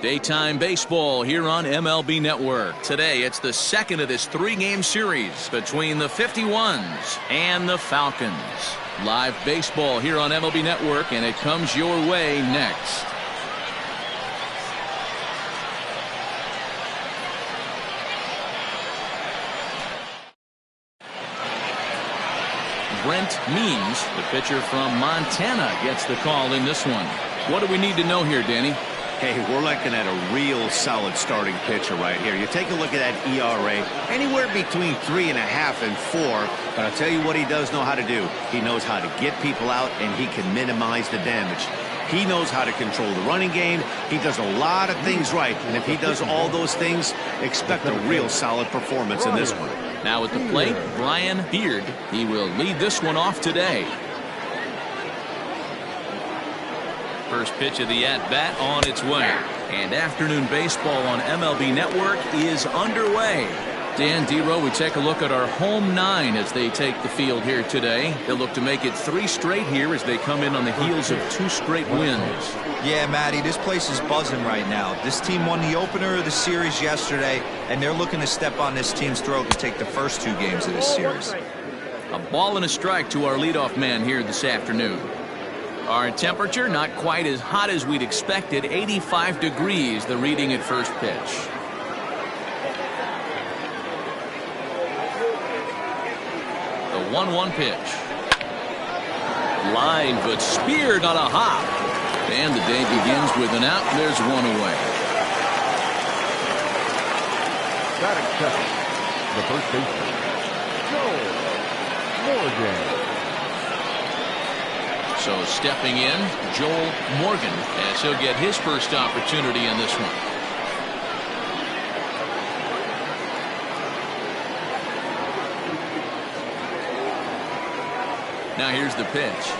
Daytime baseball here on MLB Network. Today, it's the second of this three-game series between the 51s and the Falcons. Live baseball here on MLB Network, and it comes your way next. Brent Means, the pitcher from Montana, gets the call in this one. What do we need to know here, Danny? Hey, we're looking at a real solid starting pitcher right here. You take a look at that ERA, anywhere between 3.5 and 4. But I'll tell you what he does know how to do. He knows how to get people out, and he can minimize the damage. He knows how to control the running game. He does a lot of things right. And if he does all those things, expect a real solid performance in this one. Now at the plate, Brian Beard. He will lead this one off today. First pitch of the at-bat on its way. And afternoon baseball on MLB Network is underway. Dan Dero, we take a look at our home 9 as they take the field here today. They'll look to make it 3 straight here as they come in on the heels of 2 straight wins. Yeah, Matty, this place is buzzing right now. This team won the opener of the series yesterday, and they're looking to step on this team's throat and take the first 2 games of this series. A ball and a strike to our leadoff man here this afternoon. Our temperature not quite as hot as we'd expected. 85 degrees, the reading at first pitch. The 1-1 pitch. Line, but speared on a hop. And the day begins with an out. There's one away. Batting second, the first baseman, Joel Morgan. So stepping in, Joel Morgan, as he'll get his first opportunity in this one. Now here's the pitch.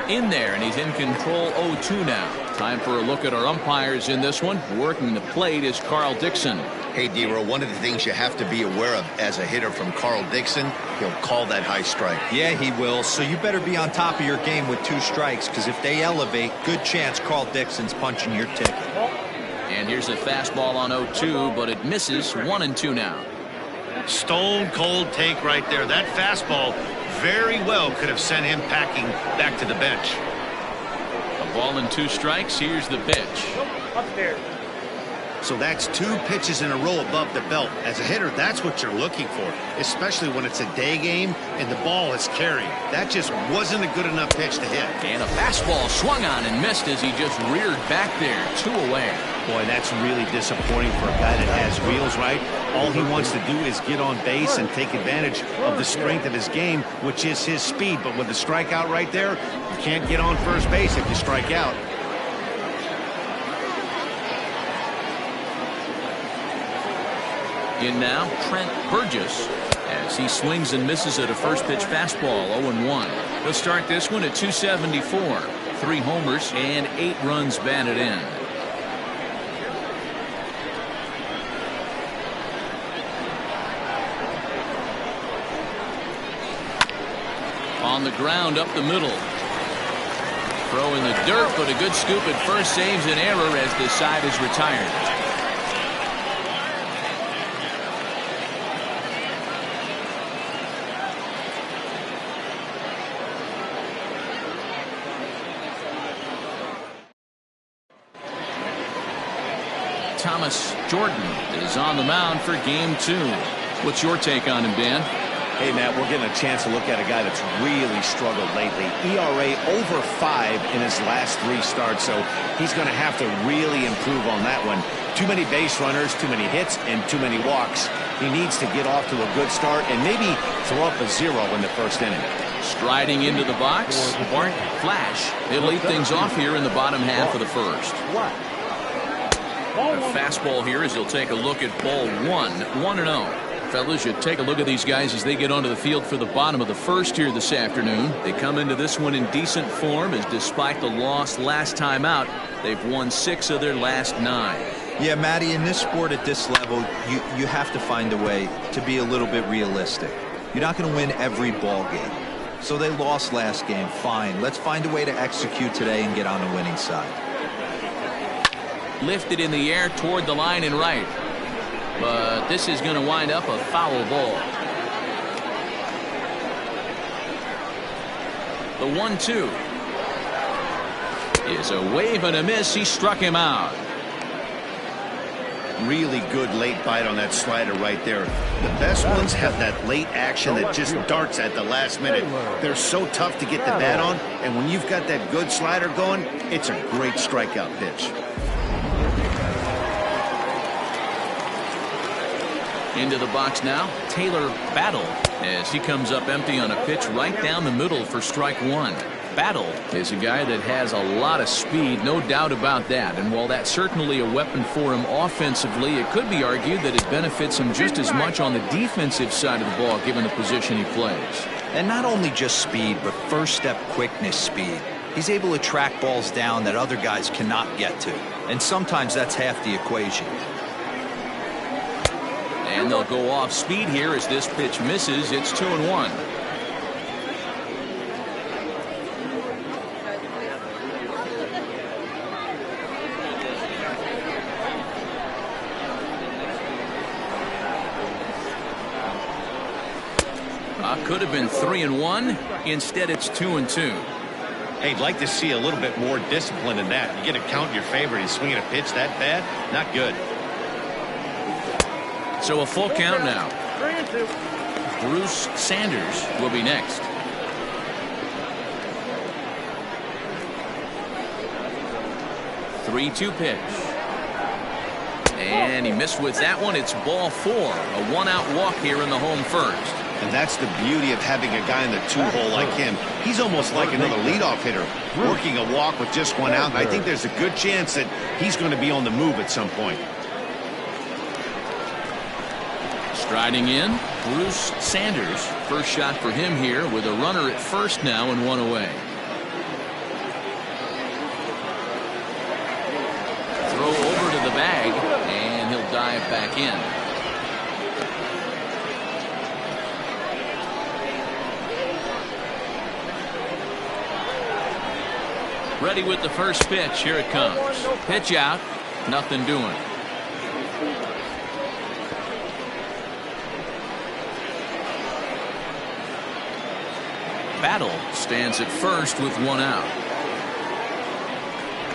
In there, and he's in control 0-2 now. Time for a look at our umpires in this one. Working the plate is Carl Dixon. Hey, Dero, one of the things you have to be aware of as a hitter from Carl Dixon, he'll call that high strike. Yeah, he will. So you better be on top of your game with 2 strikes, because if they elevate, good chance Carl Dixon's punching your ticket. And here's a fastball on 0-2, but it misses. 1-2 now. Stone cold take right there. That fastball very well could have sent him packing back to the bench. A ball and 2 strikes. Here's the pitch. Upstairs. So that's 2 pitches in a row above the belt. As a hitter, that's what you're looking for, especially when it's a day game and the ball is carrying. That just wasn't a good enough pitch to hit. And a fastball swung on and missed as he just reared back there. 2 away. Boy, that's really disappointing for a guy that has wheels, right? All he wants to do is get on base and take advantage of the strength of his game, which is his speed. But with the strikeout right there, you can't get on first base if you strike out. In now, Trent Burgess, as he swings and misses at a first pitch fastball. 0-1. He'll start this one at 274. 3 homers and 8 runs batted in. On the ground up the middle. Throw in the dirt, but a good scoop at first saves an error as the side is retired. Thomas Jordan is on the mound for game 2. What's your take on him, Dan? Hey, Matt, we're getting a chance to look at a guy that's really struggled lately. ERA over 5 in his last 3 starts, so he's going to have to really improve on that one. Too many base runners, too many hits, and too many walks. He needs to get off to a good start and maybe throw up a 0 in the first inning. Striding into the box, Bart Flash. He'll lead things off here in the bottom half of the first. A fastball here as he'll take a look at ball 1. 1-0. Fellas, you take a look at these guys as they get onto the field for the bottom of the first here this afternoon. They come into this one in decent form, as despite the loss last time out, they've won 6 of their last 9. Yeah, Matty, in this sport at this level, you have to find a way to be a little bit realistic. You're not going to win every ball game. So they lost last game. Fine. Let's find a way to execute today and get on the winning side. Lifted in the air toward the line and right. But this is going to wind up a foul ball. The 1-2 is a wave and a miss. He struck him out. Really good late bite on that slider right there. The best ones have that late action that just darts at the last minute. They're so tough to get the bat on, and when you've got that good slider going, it's a great strikeout pitch. Into the box now, Taylor Battle, as he comes up empty on a pitch right down the middle for strike 1. Battle is a guy that has a lot of speed, no doubt about that. And while that's certainly a weapon for him offensively, it could be argued that it benefits him just as much on the defensive side of the ball, given the position he plays. And not only just speed, but first step quickness speed. He's able to track balls down that other guys cannot get to. And sometimes that's half the equation. And they'll go off speed here as this pitch misses. It's 2-1. Could have been 3-1. Instead, it's 2-2. Hey, I'd like to see a little bit more discipline in that. You get a count in your favor. He's swinging a pitch that bad. Not good. So a full count now. Bruce Sanders will be next. Three-two pitch. And he missed with that one. It's ball 4. A one-out walk here in the home first. And that's the beauty of having a guy in the 2-hole like him. He's almost like another leadoff hitter, working a walk with just 1 out. And I think there's a good chance that he's going to be on the move at some point. Striding in, Bruce Sanders. First shot for him here with a runner at first now and 1 away. Throw over to the bag, and he'll dive back in. Ready with the first pitch. Here it comes. Pitch out. Nothing doing. Battle stands at first with 1 out.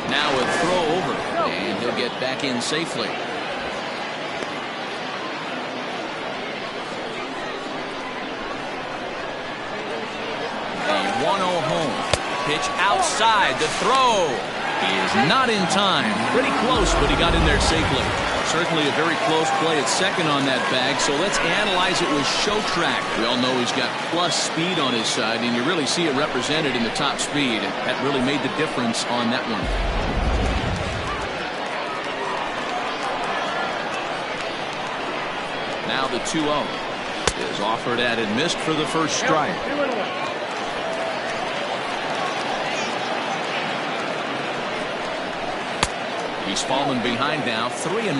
Now a throw over, and he'll get back in safely. The 1-0 home. Pitch outside. The throw is not in time. Pretty close, but he got in there safely. Certainly a very close play at second on that bag. So let's analyze it with show track. We all know he's got plus speed on his side, and you really see it represented in the top speed. That really made the difference on that one. Now the 2-0 is offered at and missed for the first strike. He's fallen behind now, 3-1.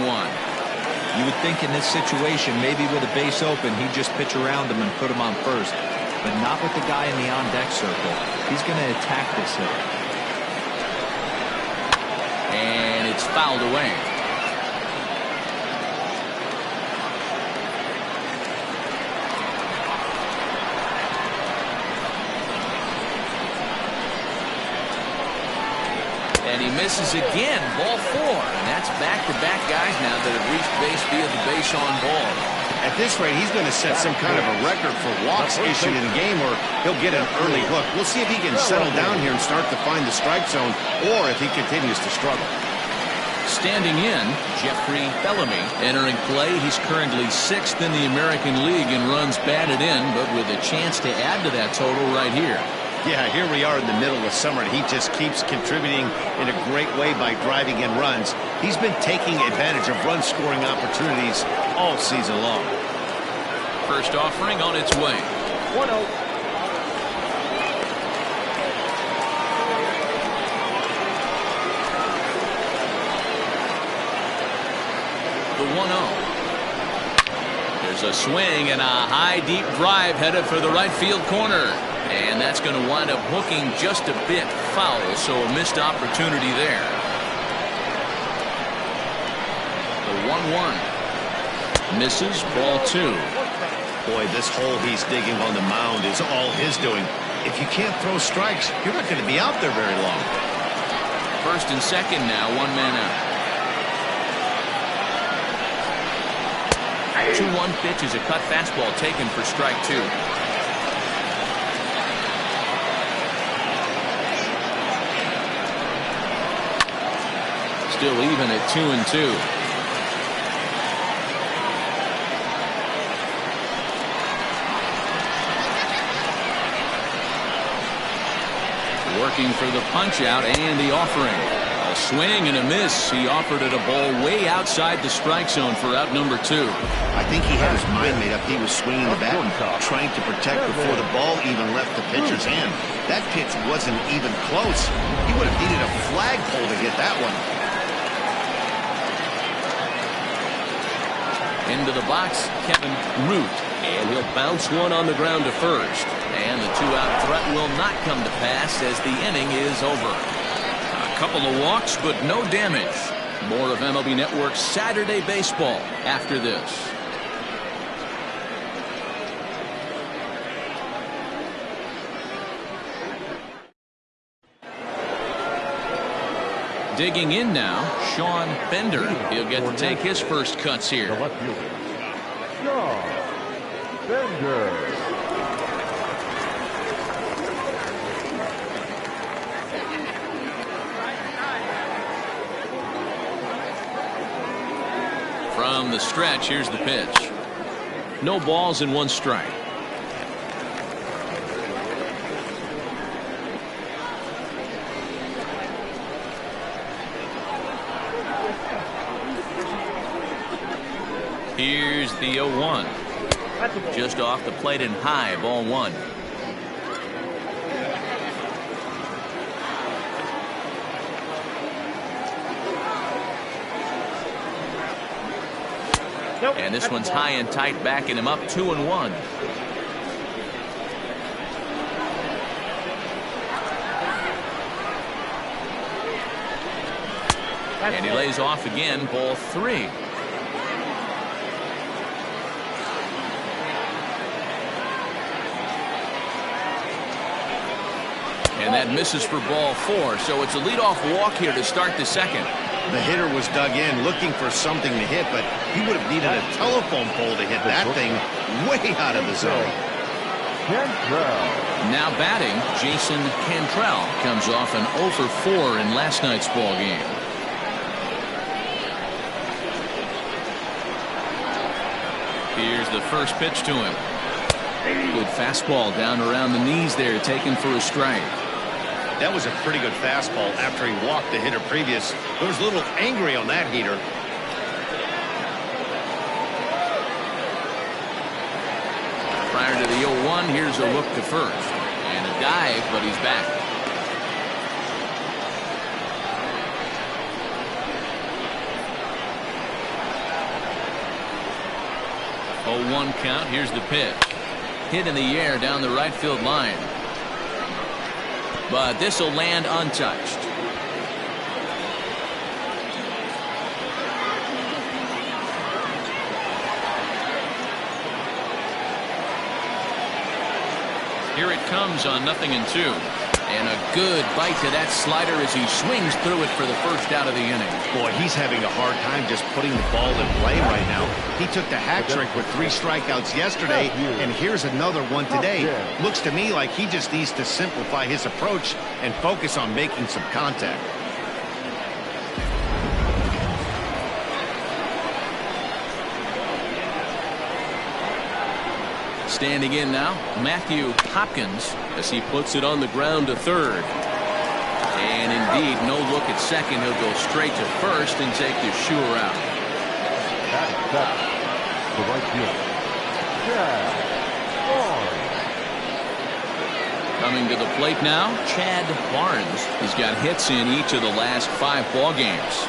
You would think in this situation, maybe with a base open, he'd just pitch around him and put him on first. But not with the guy in the on-deck circle. He's going to attack this hitter. And it's fouled away. And he misses again. Ball 4. And that's back-to-back guys now that have reached base via the base on ball. At this rate, he's going to set some kind of a record for walks issued in a game, or he'll get an early hook. We'll see if he can settle down here and start to find the strike zone, or if he continues to struggle. Standing in, Jeffrey Bellamy entering play. He's currently 6th in the American League in runs batted in, but with a chance to add to that total right here. Yeah, here we are in the middle of summer, and he just keeps contributing in a great way by driving in runs. He's been taking advantage of run-scoring opportunities all season long. First offering on its way. 1-0. The 1-0. There's a swing and a high deep drive headed for the right field corner. And that's going to wind up hooking just a bit foul, so a missed opportunity there. The 1-1. Misses, ball 2. Boy, this hole he's digging on the mound is all his doing. If you can't throw strikes, you're not going to be out there very long. First and second now, 1 man out. 2-1 pitch is a cut fastball taken for strike 2. Still even at 2-2. Working for the punch out and the offering. A swing and a miss. He offered it a ball way outside the strike zone for out number 2. I think he had his mind made up. He was swinging the bat, trying to protect before the ball even left the pitcher's hand. That pitch wasn't even close. He would have needed a flagpole to hit that one. Into the box, Kevin Root. And he'll bounce one on the ground to first. And the 2-out threat will not come to pass as the inning is over. A couple of walks, but no damage. More of MLB Network's Saturday Baseball after this. Digging in now, Sean Bender. He'll get to take his first cuts here. The left fielder, Sean Bender. From the stretch, here's the pitch. No balls and 1 strike. Here's the 0-1. Just off the plate and high, ball 1. And this one's high and tight, backing him up 2-1. And he lays off again, ball 3. And that misses for ball 4. So it's a leadoff walk here to start the second. The hitter was dug in looking for something to hit, but he would have needed a telephone pole to hit that thing way out of the zone. Now batting, Jason Cantrell comes off an 0 for 4 in last night's ball game. Here's the first pitch to him. Good fastball down around the knees there, taken for a strike. That was a pretty good fastball after he walked the hitter previous. He was a little angry on that heater. Prior to the 0-1, here's a look to first. And a dive, but he's back. Oh, 1 count. Here's the pitch. Hit in the air down the right field line. But this will land untouched. Here it comes on 0-2. And a good bite to that slider as he swings through it for the first out of the inning. Boy, he's having a hard time just putting the ball in play right now. He took the hat trick with 3 strikeouts yesterday, and here's another one today. Looks to me like he just needs to simplify his approach and focus on making some contact. Standing in now, Matthew Hopkins, as he puts it on the ground to third. And indeed, no look at second. He'll go straight to first and take the sure out. The right fielder, Chad Barnes. Coming to the plate now, Chad Barnes. He's got hits in each of the last 5 ball games.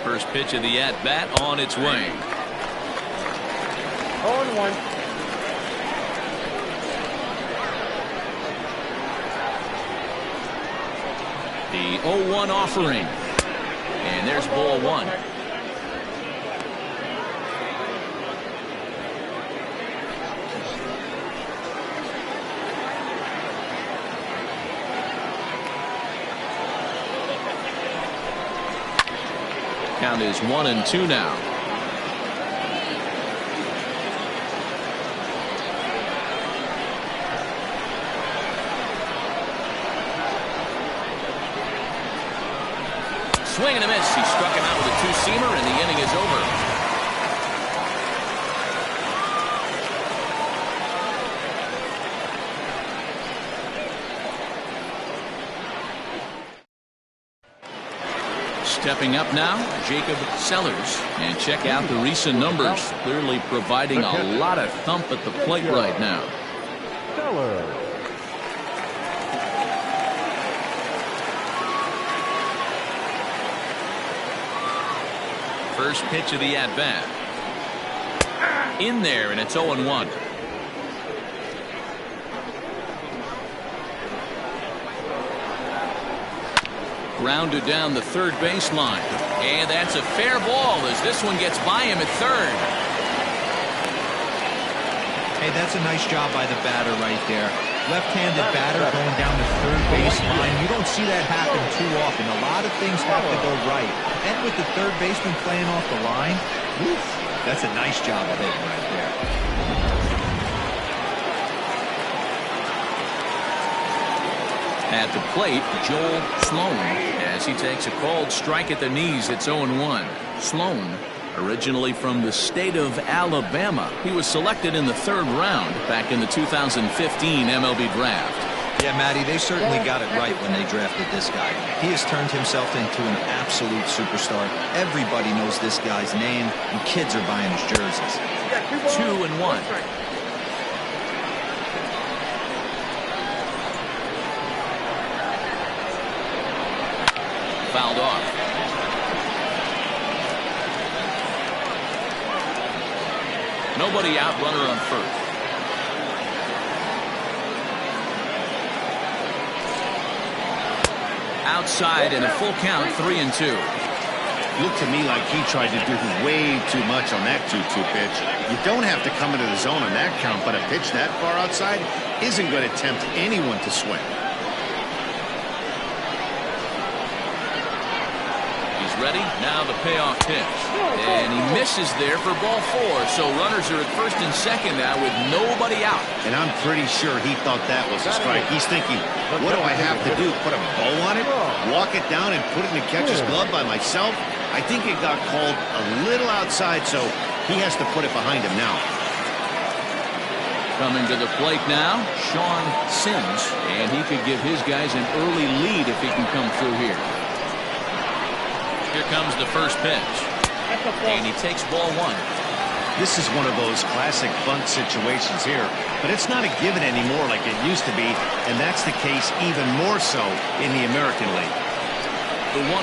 First pitch of the at-bat on its way. 0-1. The 0-1 offering. And there's ball 1. Count is 1-2 now. Swing and a miss. He struck him out with a 2-seamer, and the inning is over. Stepping up now, Jacob Sellers. And check out the recent numbers. Clearly providing a lot of thump at the plate right now. Sellers. First pitch of the at-bat. In there, and it's 0-1. Grounded down the third baseline. And that's a fair ball as this one gets by him at third. Hey, that's a nice job by the batter right there. Left-handed batter going down the third baseline. You don't see that happen too often. A lot of things have to go right. And with the third baseman playing off the line, woof, that's a nice job of hitting right there. At the plate, Joel Sloan, as he takes a called strike at the knees. It's 0-1. Sloan, originally from the state of Alabama. He was selected in the 3rd round back in the 2015 MLB draft. Yeah, Matty, they certainly got it right when they drafted this guy. He has turned himself into an absolute superstar. Everybody knows this guy's name, and kids are buying his jerseys. 2-1. Fouled off. Nobody out, runner on first. Outside and a full count, 3-2. Looked to me like he tried to do way too much on that 2-2 pitch. You don't have to come into the zone on that count, but a pitch that far outside isn't going to tempt anyone to swing. He's ready. Now the payoff pitch. And he misses there for ball 4. So runners are at first and second now with nobody out. And I'm pretty sure he thought that was a strike. He's thinking, what do I have to do? Put a bow on it? Walk it down and put it in the catcher's glove by myself? I think it got called a little outside, so he has to put it behind him now. Coming to the plate now, Sean Sims. And he could give his guys an early lead if he can come through here. Here comes the first pitch. And he takes ball 1. This is one of those classic bunt situations here, but it's not a given anymore like it used to be, and that's the case even more so in the American League. The 1-0.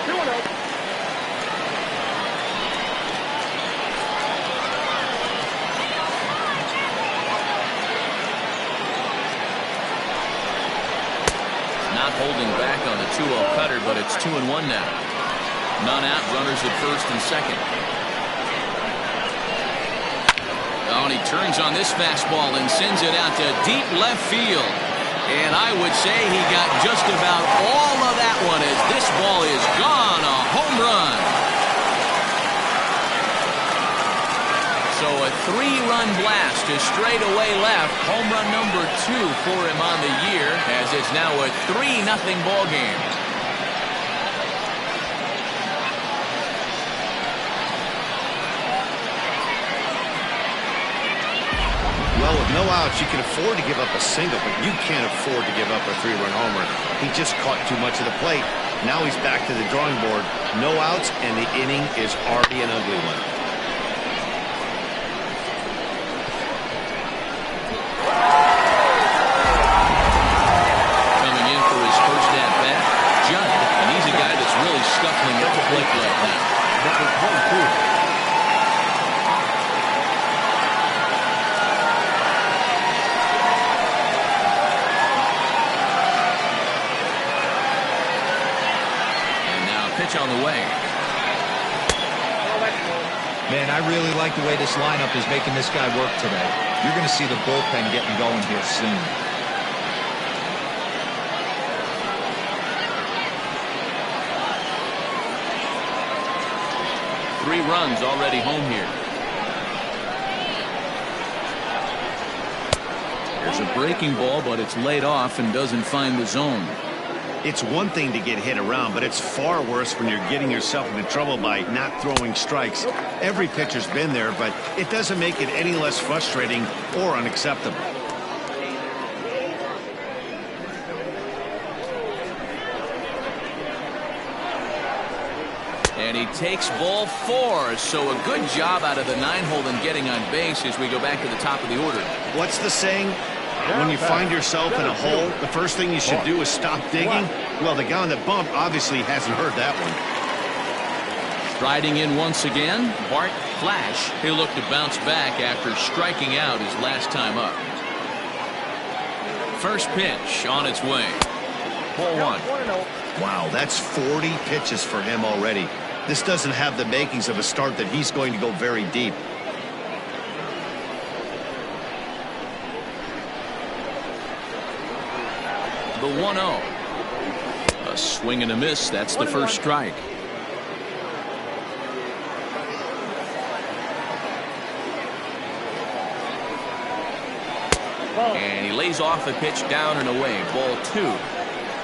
2-0. Not holding back on the 2-0 cutter, but it's 2-1 now. None out, runners at first and second. Oh, and he turns on this fastball and sends it out to deep left field. And I would say he got just about all of that one as this ball is gone. A home run. So a 3-run blast to straightaway left. Home run number 2 for him on the year, as it's now a 3-0 ball game. Well, with no outs, you can afford to give up a single, but you can't afford to give up a 3-run homer. He just caught too much of the plate. Now he's back to the drawing board. No outs, and the inning is already an ugly one. Coming in for his first at-bat, Judd, and he's a guy that's really scuffling at the plate right now. Number 22. On the way. Man, I really like the way this lineup is making this guy work today. You're going to see the bullpen getting going here soon. Three runs already home here. There's a breaking ball, but it's laid off and doesn't find the zone. It's one thing to get hit around, but it's far worse when you're getting yourself into trouble by not throwing strikes. Every pitcher's been there, but it doesn't make it any less frustrating or unacceptable. And he takes ball 4, so a good job out of the 9-hole in getting on base as we go back to the top of the order. What's the saying? When you find yourself in a hole, the first thing you should do is stop digging. Well, the guy on the bump obviously hasn't heard that one. Striding in once again, Bart Flash. He'll look to bounce back after striking out his last time up. First pitch on its way. Ball 1. Wow, that's 40 pitches for him already. This doesn't have the makings of a start that he's going to go very deep. The 1-0. A swing and a miss. That's the first strike. And he lays off a pitch down and away. Ball 2.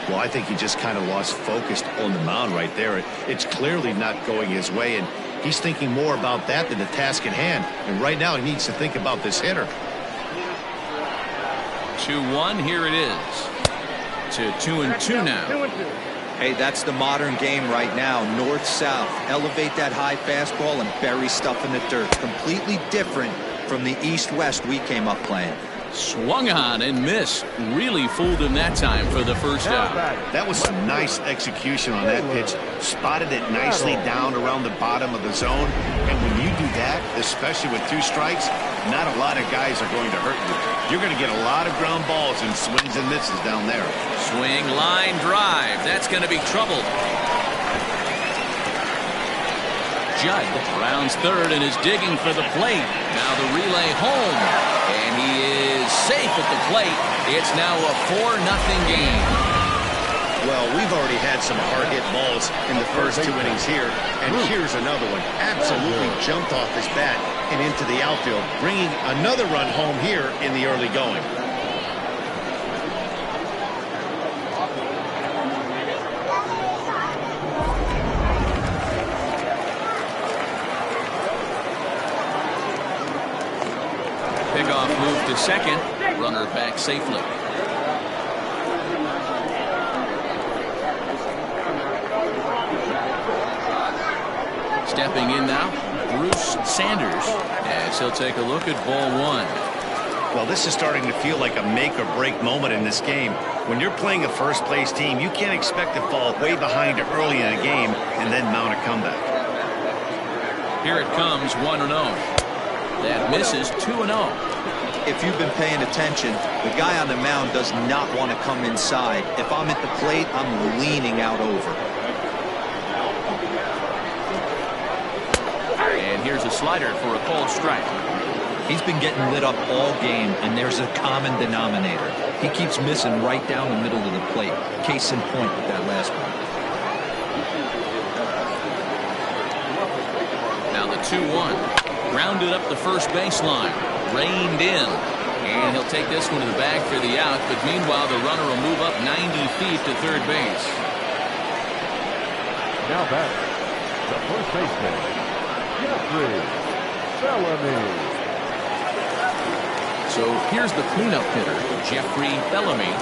Well, I think he just kind of lost focus on the mound right there. It's clearly not going his way, and he's thinking more about that than the task at hand. And right now he needs to think about this hitter. 2-1. Here it is. To 2-2 now. Hey, that's the modern game right now. North-south. Elevate that high fastball and bury stuff in the dirt. Completely different from the east-west we came up playing. Swung on and missed. Really fooled him that time for the first out. That was some nice execution on that pitch. Spotted it nicely down around the bottom of the zone. And when you do that, especially with 2 strikes, not a lot of guys are going to hurt you. You're going to get a lot of ground balls and swings and misses down there. Swing, line, drive. That's going to be trouble. Judd rounds third and is digging for the plate. Now the relay home. And he is safe at the plate. It's now a 4-0 game. Well, we've already had some hard-hit balls in the first 2 innings here. And here's another one. Absolutely jumped off his bat and into the outfield, bringing another run home here in the early going. Pickoff move to second. Runner back safely. Stepping in now, Bruce Sanders, as he'll take a look at ball 1. Well, this is starting to feel like a make-or-break moment in this game. When you're playing a first-place team, you can't expect to fall way behind early in a game and then mount a comeback. Here it comes, 1-0. That misses, 2-0. If you've been paying attention, the guy on the mound does not want to come inside. If I'm at the plate, I'm leaning out over. And here's a slider for a called strike. He's been getting lit up all game, and there's a common denominator. He keeps missing right down the middle of the plate. Case in point with that last one. Now the 2-1. Grounded up the first baseline. Reined in. And he'll take this one to the bag for the out. But meanwhile, the runner will move up 90 feet to third base. Now back, the first baseman, Jeffrey Bellamy. So here's the cleanup hitter, Jeffrey Bellamy.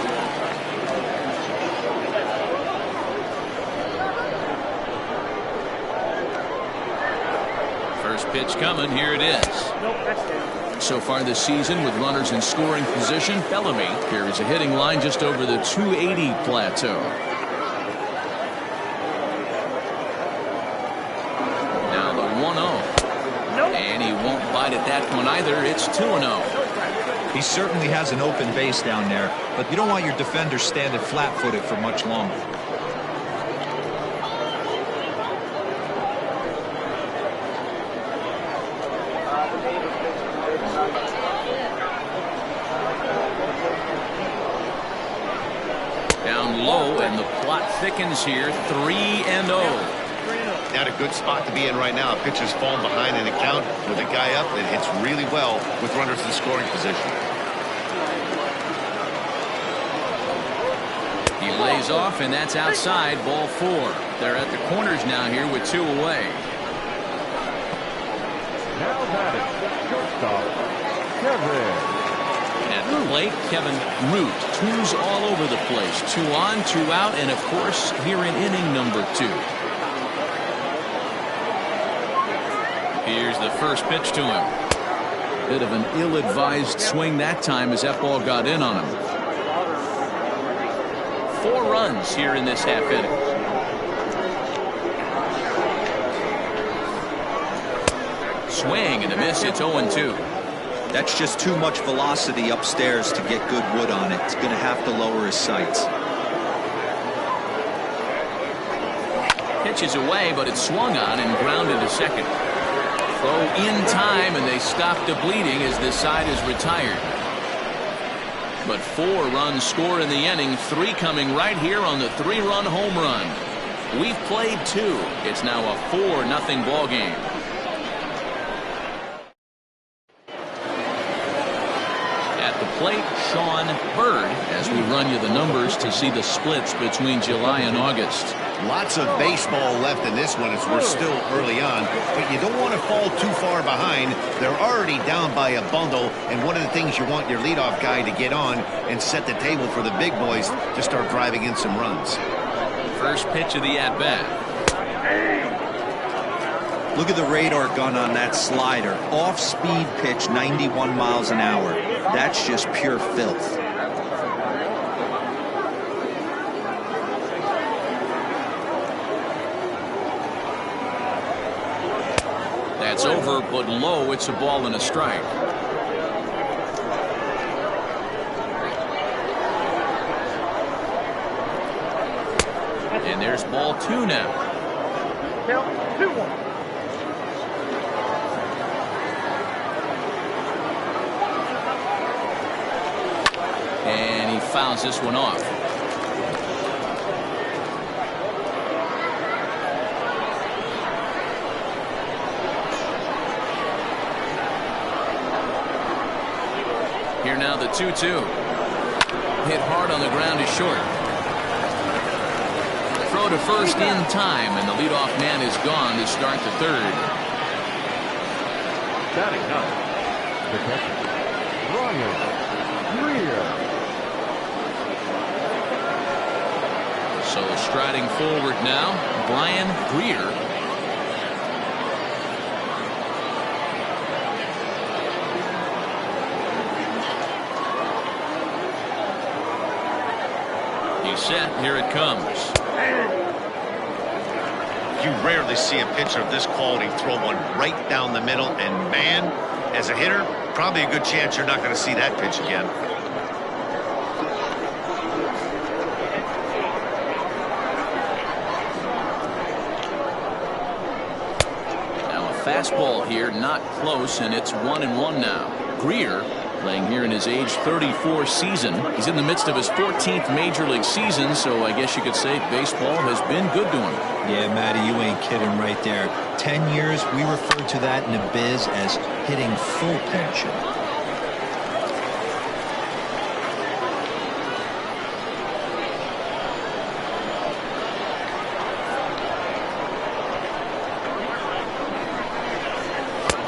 First pitch coming. Here it is. So far this season, with runners in scoring position, Bellamy carries a hitting line just over the 280 plateau. Now the 1-0. And he won't bite at that one either. It's 2-0. He certainly has an open base down there, but you don't want your defender standing flat-footed for much longer. Down low, and the plot thickens here. 3-0. Not a good spot to be in right now. Pitcher's falling behind in the count with a guy up that hits really well with runners in scoring position. He lays off, and that's outside. Ball 4. They're at the corners now here with 2 away. Now batting, shortstop, Kevin. At the plate, Kevin Root. 2s all over the place. 2 on, 2 out, and of course here in inning number 2. Here's the first pitch to him. Bit of an ill-advised swing that time as that ball got in on him. 4 runs here in this half inning. Swing and a miss. It's 0-2. That's just too much velocity upstairs to get good wood on it. It's going to have to lower his sights. Pitch is away, but it's swung on and grounded to second. Throw in time, and they stop the bleeding as this side is retired. But 4 runs score in the inning, 3 coming right here on the 3-run home run. We've played 2. It's now a 4-0 ball game. At the plate, Sean Bird, as we run you the numbers to see the splits between July and August. Lots of baseball left in this one as we're still early on, but you don't want to fall too far behind. They're already down by a bundle, and one of the things you want your leadoff guy to get on and set the table for the big boys to start driving in some runs. First pitch of the at-bat. Look at the radar gun on that slider. Off-speed pitch, 91 miles an hour. That's just pure filth. That's over, but low. It's a ball and a strike. And there's ball 2 now. Count 2-1. And he fouls this one off. Here now the 2-2. Hit hard on the ground is short. Throw to first in time, and the leadoff man is gone to start the 3rd. Batting ninth, the catcher, Brian Greer. So striding forward now, Brian Greer. He's set. Here it comes. You rarely see a pitcher of this quality throw one right down the middle, and man, as a hitter, probably a good chance you're not going to see that pitch again. Now a fastball here, not close, and it's 1-1 now. Greer playing here in his age 34 season. He's in the midst of his 14th major league season, so I guess you could say baseball has been good to him. Yeah, Matty, you ain't kidding right there. 10 years, we refer to that in the biz as hitting full pension.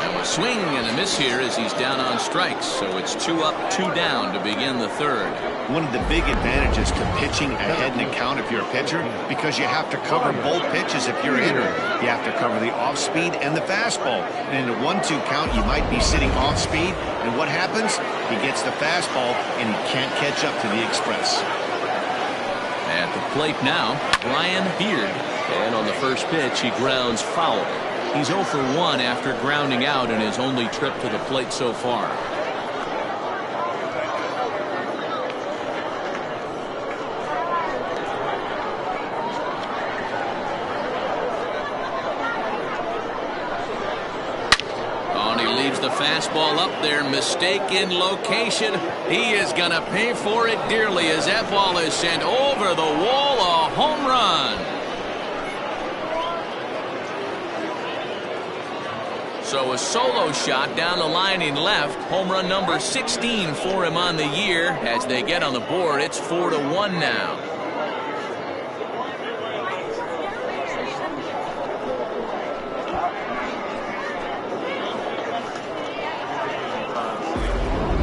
Now a swing and a miss here as he's down on strikes, so it's 2 up, 2 down to begin the third. One of the big advantages to pitching ahead in the count if you're a pitcher, because you have to cover both pitches if you're a hitter. You have to cover the off speed and the fastball. And in a 1-2 count, you might be sitting off speed, and what happens? He gets the fastball, and he can't catch up to the express. At the plate now, Brian Beard. And on the first pitch, he grounds foul. He's 0 for 1 after grounding out in his only trip to the plate so far. Oh, and he leaves the fastball up there. Mistaken location. He is going to pay for it dearly as that ball is sent over the wall. A home run. So a solo shot down the line in left. Home run number 16 for him on the year. As they get on the board, it's 4-1 now.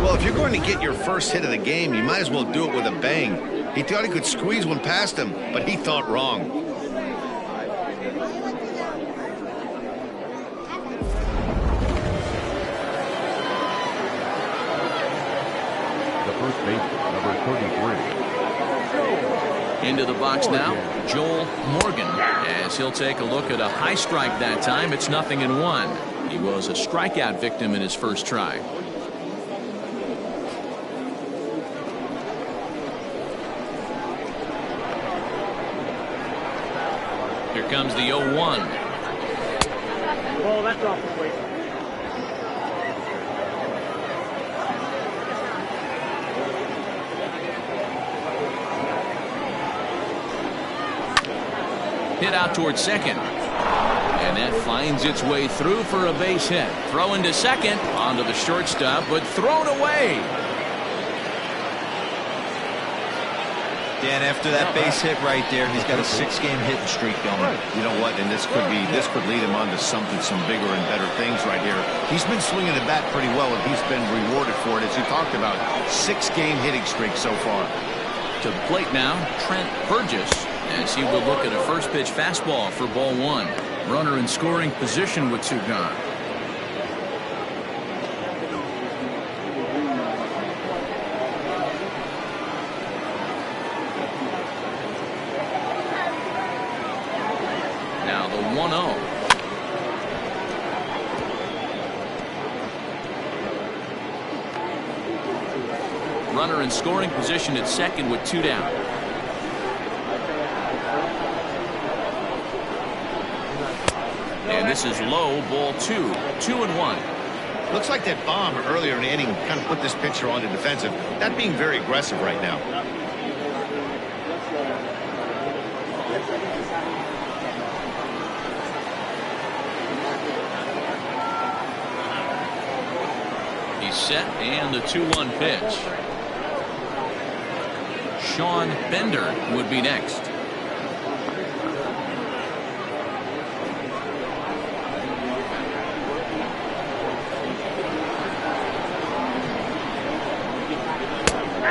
Well, if you're going to get your first hit of the game, you might as well do it with a bang. He thought he could squeeze one past him, but he thought wrong. First base, number 33. Into the box now, Joel Morgan, as he'll take a look at a high strike that time. It's 0-1. He was a strikeout victim in his first try. Here comes the 0-1. Oh, that's off the plate. Hit out towards second. And that finds its way through for a base hit. Throw into second, onto the shortstop, but thrown away. Dan, after that base hit right there, he's got a 6-game hitting streak going. You know what? And this could lead him on to some bigger and better things right here. He's been swinging the bat pretty well, and he's been rewarded for it, as you talked about. 6-game hitting streak so far. To the plate now, Trent Burgess, as he will look at a first pitch fastball for ball 1. Runner in scoring position with 2 gone. Now the 1-0. Runner in scoring position at second with 2 down. And this is low, ball 2. 2-1. Looks like that bomb earlier in the inning kind of put this pitcher on the defensive. Not being very aggressive right now. He's set, and the 2-1 pitch. Sean Bender would be next.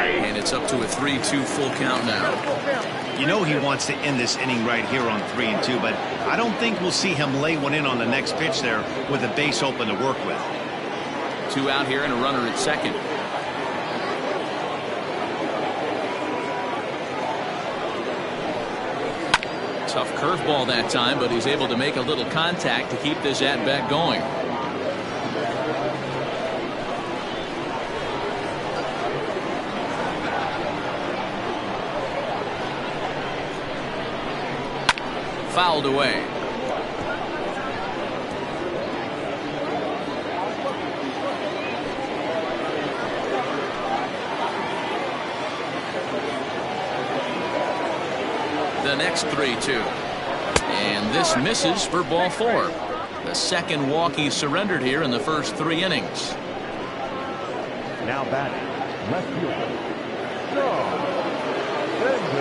And it's up to a 3-2 full count now. You know he wants to end this inning right here on 3-2, but I don't think we'll see him lay one in on the next pitch there with a base open to work with. 2 out here and a runner at second. Tough curveball that time, but he's able to make a little contact to keep this at-bat going. Fouled away. The next 3-2. And this misses for ball 4. The second walk he surrendered here in the first 3 innings. Now batting, left fielder,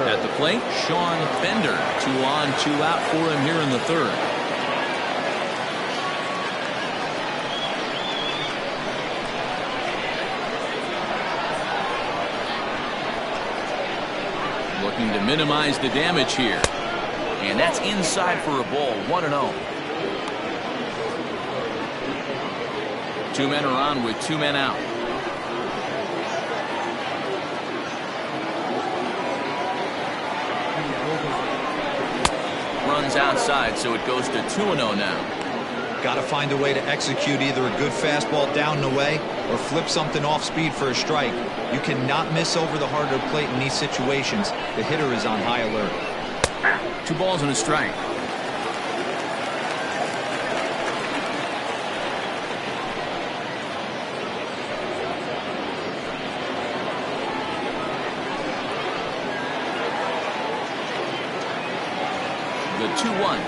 At the plate, Sean Bender. 2 on, 2 out for him here in the third. looking to minimize the damage here. And that's inside for a ball. 1-0. Two men are on with two men out. Runs outside, so it goes to 2-0 now. Got to find a way to execute either a good fastball down and away or flip something off speed for a strike. You cannot miss over the heart of the plate in these situations. The hitter is on high alert. 2 balls and a strike. The 2-1.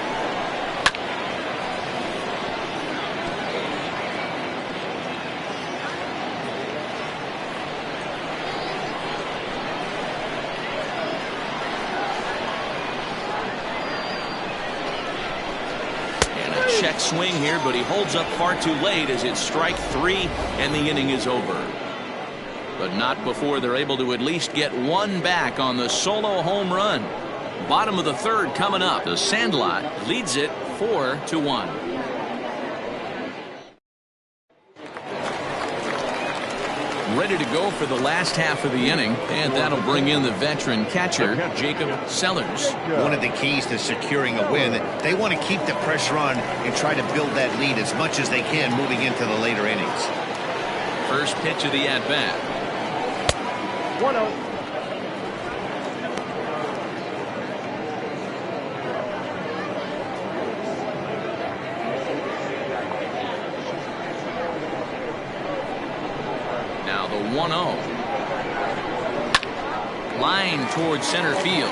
Check swing here, but he holds up far too late as it's strike 3 and the inning is over. But not before they're able to at least get one back on the solo home run. Bottom of the third coming up. The Sandlot leads it 4-1. Ready to go for the last half of the inning, and that'll bring in the veteran catcher, Jacob Sellers. One of the keys to securing a win, they want to keep the pressure on and try to build that lead as much as they can moving into the later innings. First pitch of the at-bat. 1-0. Now the 1-0. Line towards center field.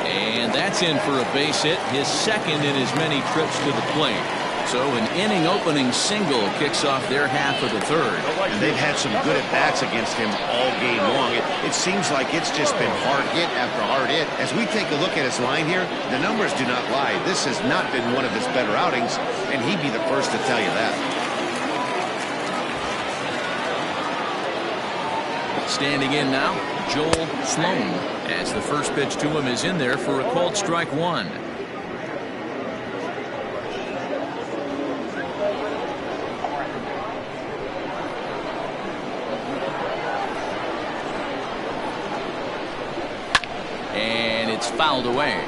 And that's in for a base hit, his second in as many trips to the plate. So an inning opening single kicks off their half of the third. And they've had some good at-bats against him all game long. It seems like it's just been hard hit after hard hit. As we take a look at his line here, the numbers do not lie. This has not been one of his better outings, and he'd be the first to tell you that. Standing in now, Joel Sloan, as the first pitch to him is in there for a called strike 1. And it's fouled away.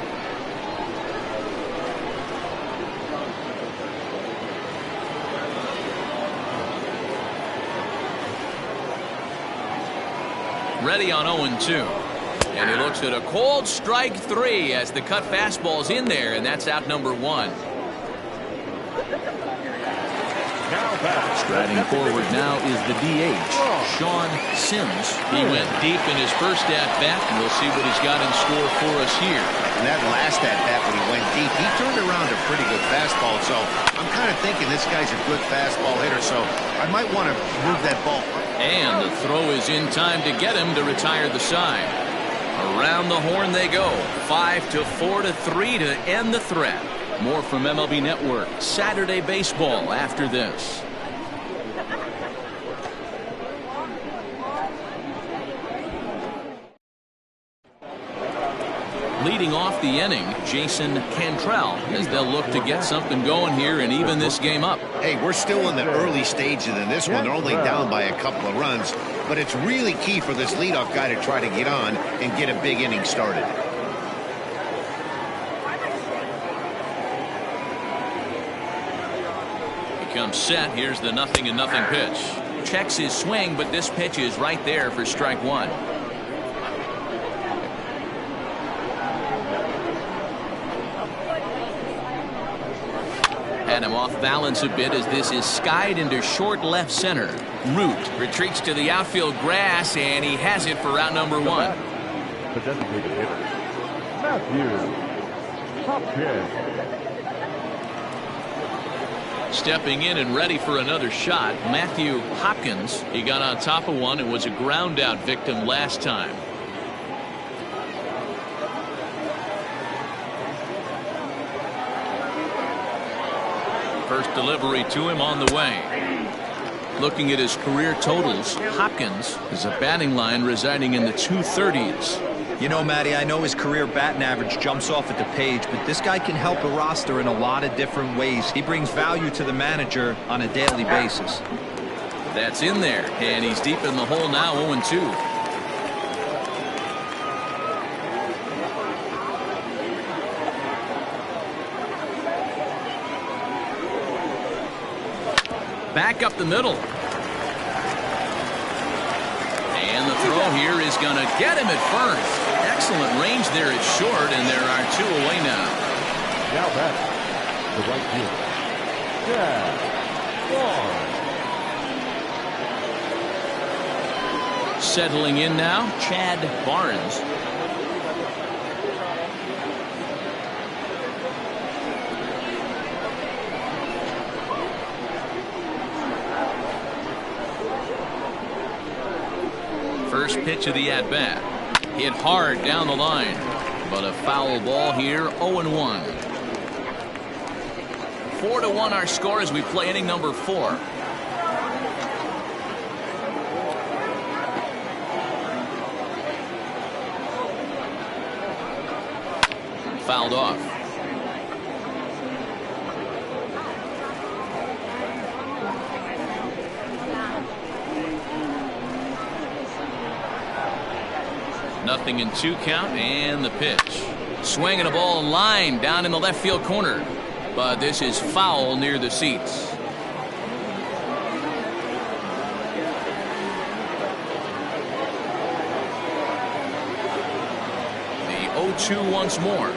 Ready on 0-2. And he looks at a cold strike 3 as the cut fastball's in there, and that's out number 1. Striding forward now is the DH, Sean Sims. He went deep in his first at-bat, and we'll see what he's got in store for us here. And that last at-bat when he went deep, he turned around a pretty good fastball. So I'm kind of thinking this guy's a good fastball hitter, so I might want to move that ball. And the throw is in time to get him to retire the side. Around the horn they go. 5-4-3 to end the threat. More from MLB Network Saturday Baseball after this. Leading off the inning, Jason Cantrell, as they'll look to get something going here and even this game up. Hey, we're still in the early stages in this one. They're only down by a couple of runs, but it's really key for this leadoff guy to try to get on and get a big inning started. He comes set. Here's the 0-0 pitch. Checks his swing, but this pitch is right there for strike 1. Had him off balance a bit as this is skied into short left center. Root retreats to the outfield grass, and he has it for out number 1. The designated hitter, Matthew Hopkins. Stepping in and ready for another shot, Matthew Hopkins. He got on top of one and was a ground out victim last time. First delivery to him on the way. Looking at his career totals, Hopkins is a batting line residing in the 230s. You know, Matty, I know his career batting average jumps off at the page, but this guy can help a roster in a lot of different ways. He brings value to the manager on a daily basis. That's in there, and he's deep in the hole now, 0-2. Back up the middle. And the throw here is going to get him at first. Excellent range there at short, and there are 2 away now. Now back, the right field. Yeah. Settling in now, Chad Barnes. First pitch of the at-bat. Hit hard down the line, but a foul ball here, 0-1. 4-1 our score as we play inning number 4. Fouled off. Nothing in 2 count, and the pitch. Swinging a ball line down in the left field corner, but this is foul near the seats. The 0-2 once more.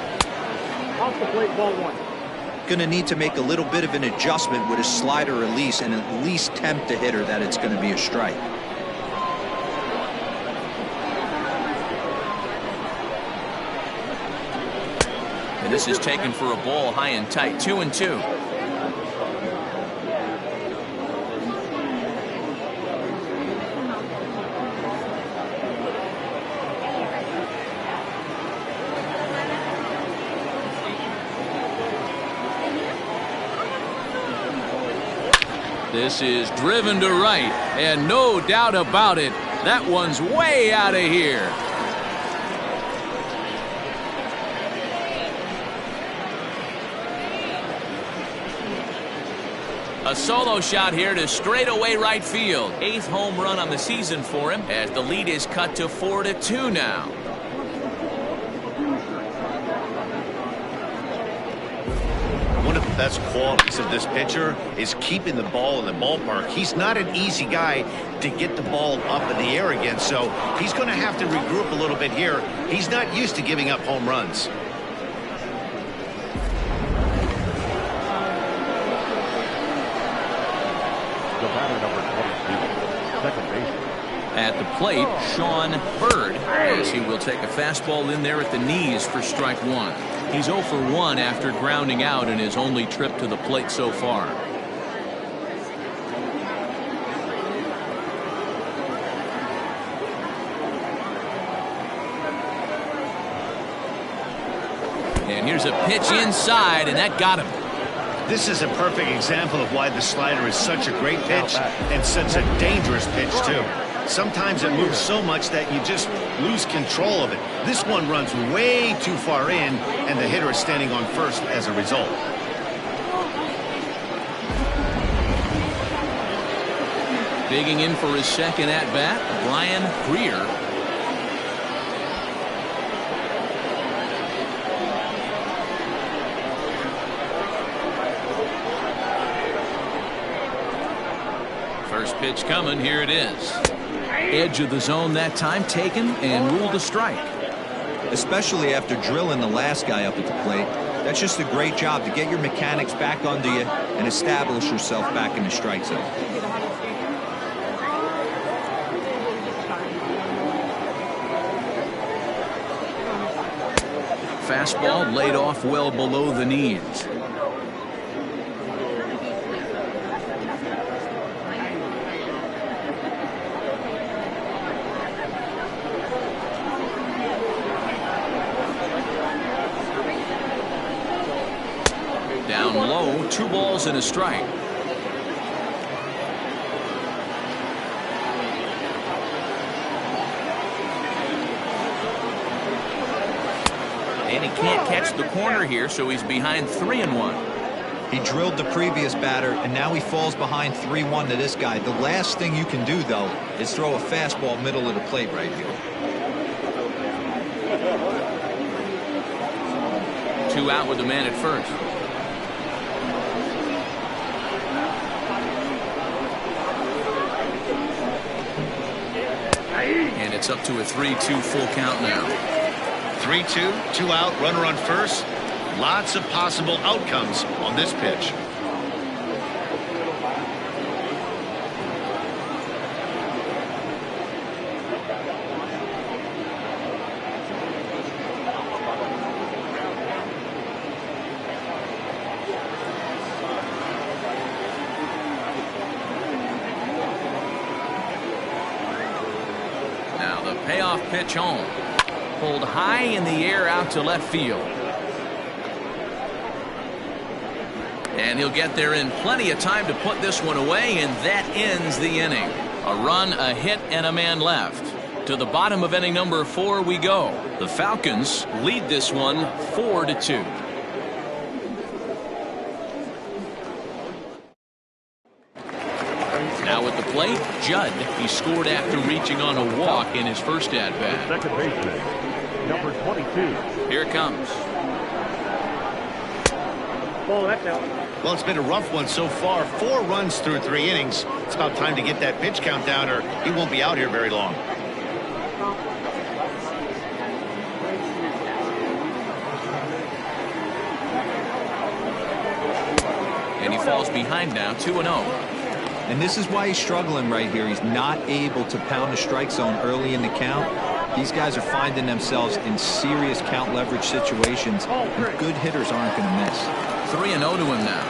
Off the plate, ball 1. Going to need to make a little bit of an adjustment with his slider release and at least tempt the hitter that it's going to be a strike. And this is taken for a ball high and tight, 2-2. This is driven to right, and no doubt about it, that one's way out of here. A solo shot here to straightaway right field. 8th home run on the season for him as the lead is cut to 4-2 now. One of the best qualities of this pitcher is keeping the ball in the ballpark. He's not an easy guy to get the ball up in the air again, so he's going to have to regroup a little bit here. He's not used to giving up home runs. The batter, number 22, second baseman. At the plate, Sean Bird, as he will take a fastball in there at the knees for strike 1. He's 0 for 1 after grounding out in his only trip to the plate so far. And here's a pitch inside, and that got him. This is a perfect example of why the slider is such a great pitch and such a dangerous pitch, too. Sometimes it moves so much that you just lose control of it. This one runs way too far in, and the hitter is standing on first as a result. Digging in for his second at-bat, Brian Greer. First pitch coming, here it is. Edge of the zone that time taken and ruled a strike. Especially after drilling the last guy up at the plate. That's just a great job to get your mechanics back under you and establish yourself back in the strike zone. Fastball laid off well below the knees. Down low, 2 balls and a strike. And he can't catch the corner here, so he's behind 3-1. He drilled the previous batter, and now he falls behind 3-1 to this guy. The last thing you can do, though, is throw a fastball middle of the plate right here. 2 out with the man at first. And it's up to a 3-2 full count now. 3-2, 2 out, runner on first. Lots of possible outcomes on this pitch. Now the payoff pitch home. Pulled high in the air out to left field. And he'll get there in plenty of time to put this one away, and that ends the inning. A run, a hit, and a man left. To the bottom of inning number 4 we go. The Falcons lead this one 4-2. Now at the plate, Judd. He scored after reaching on a walk in his first at-bat. Second baseman, number 22. Here it comes. Ball, that's out. Well, it's been a rough one so far. 4 runs through 3 innings. It's about time to get that pitch count down, or he won't be out here very long. And he falls behind now, 2-0. And this is why he's struggling right here. He's not able to pound the strike zone early in the count. These guys are finding themselves in serious count leverage situations, and good hitters aren't going to miss. 3-0 to him now.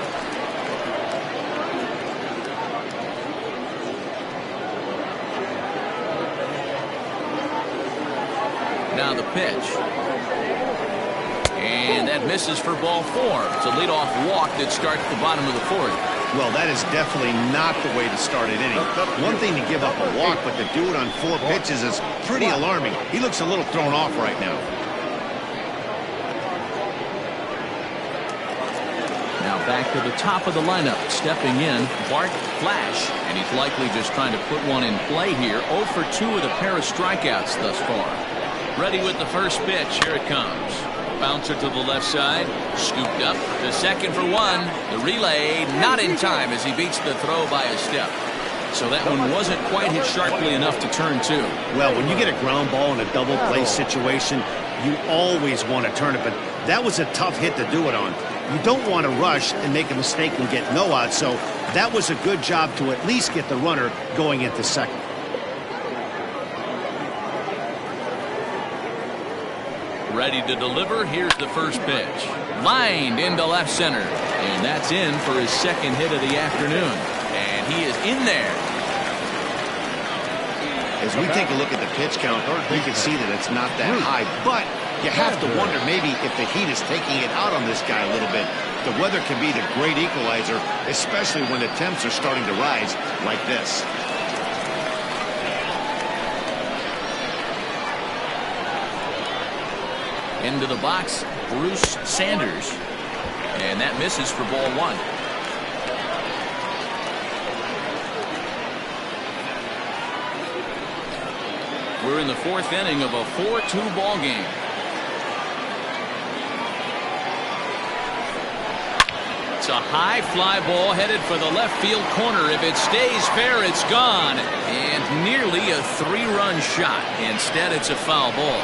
Now the pitch. And that misses for ball 4. It's a leadoff walk that starts the bottom of the 4th. Well, that is definitely not the way to start an inning. One thing to give up a walk, but to do it on 4 pitches is pretty alarming. He looks a little thrown off right now. Now back to the top of the lineup. Stepping in, Bart Flash. And he's likely just trying to put one in play here. 0 for 2 with a pair of strikeouts thus far. Ready with the first pitch. Here it comes. Bouncer to the left side. Scooped up to second for 1. The relay not in time as he beats the throw by a step. So that one wasn't quite hit sharply enough to turn 2. Well, when you get a ground ball in a double play situation, you always want to turn it, but that was a tough hit to do it on. You don't want to rush and make a mistake and get no out, so that was a good job to at least get the runner going into second. Ready to deliver. Here's the first pitch. Lined into left center. And that's in for his second hit of the afternoon. And he is in there. As we take a look at the pitch count, you can see that it's not that high, but you have to wonder maybe if the heat is taking it out on this guy a little bit. The weather can be the great equalizer, especially when the temps are starting to rise like this. Into the box, Bruce Sanders. And that misses for ball 1. We're in the 4th inning of a 4-2 ball game. It's a high fly ball headed for the left field corner. If it stays fair, it's gone. And nearly a 3-run shot. Instead, it's a foul ball.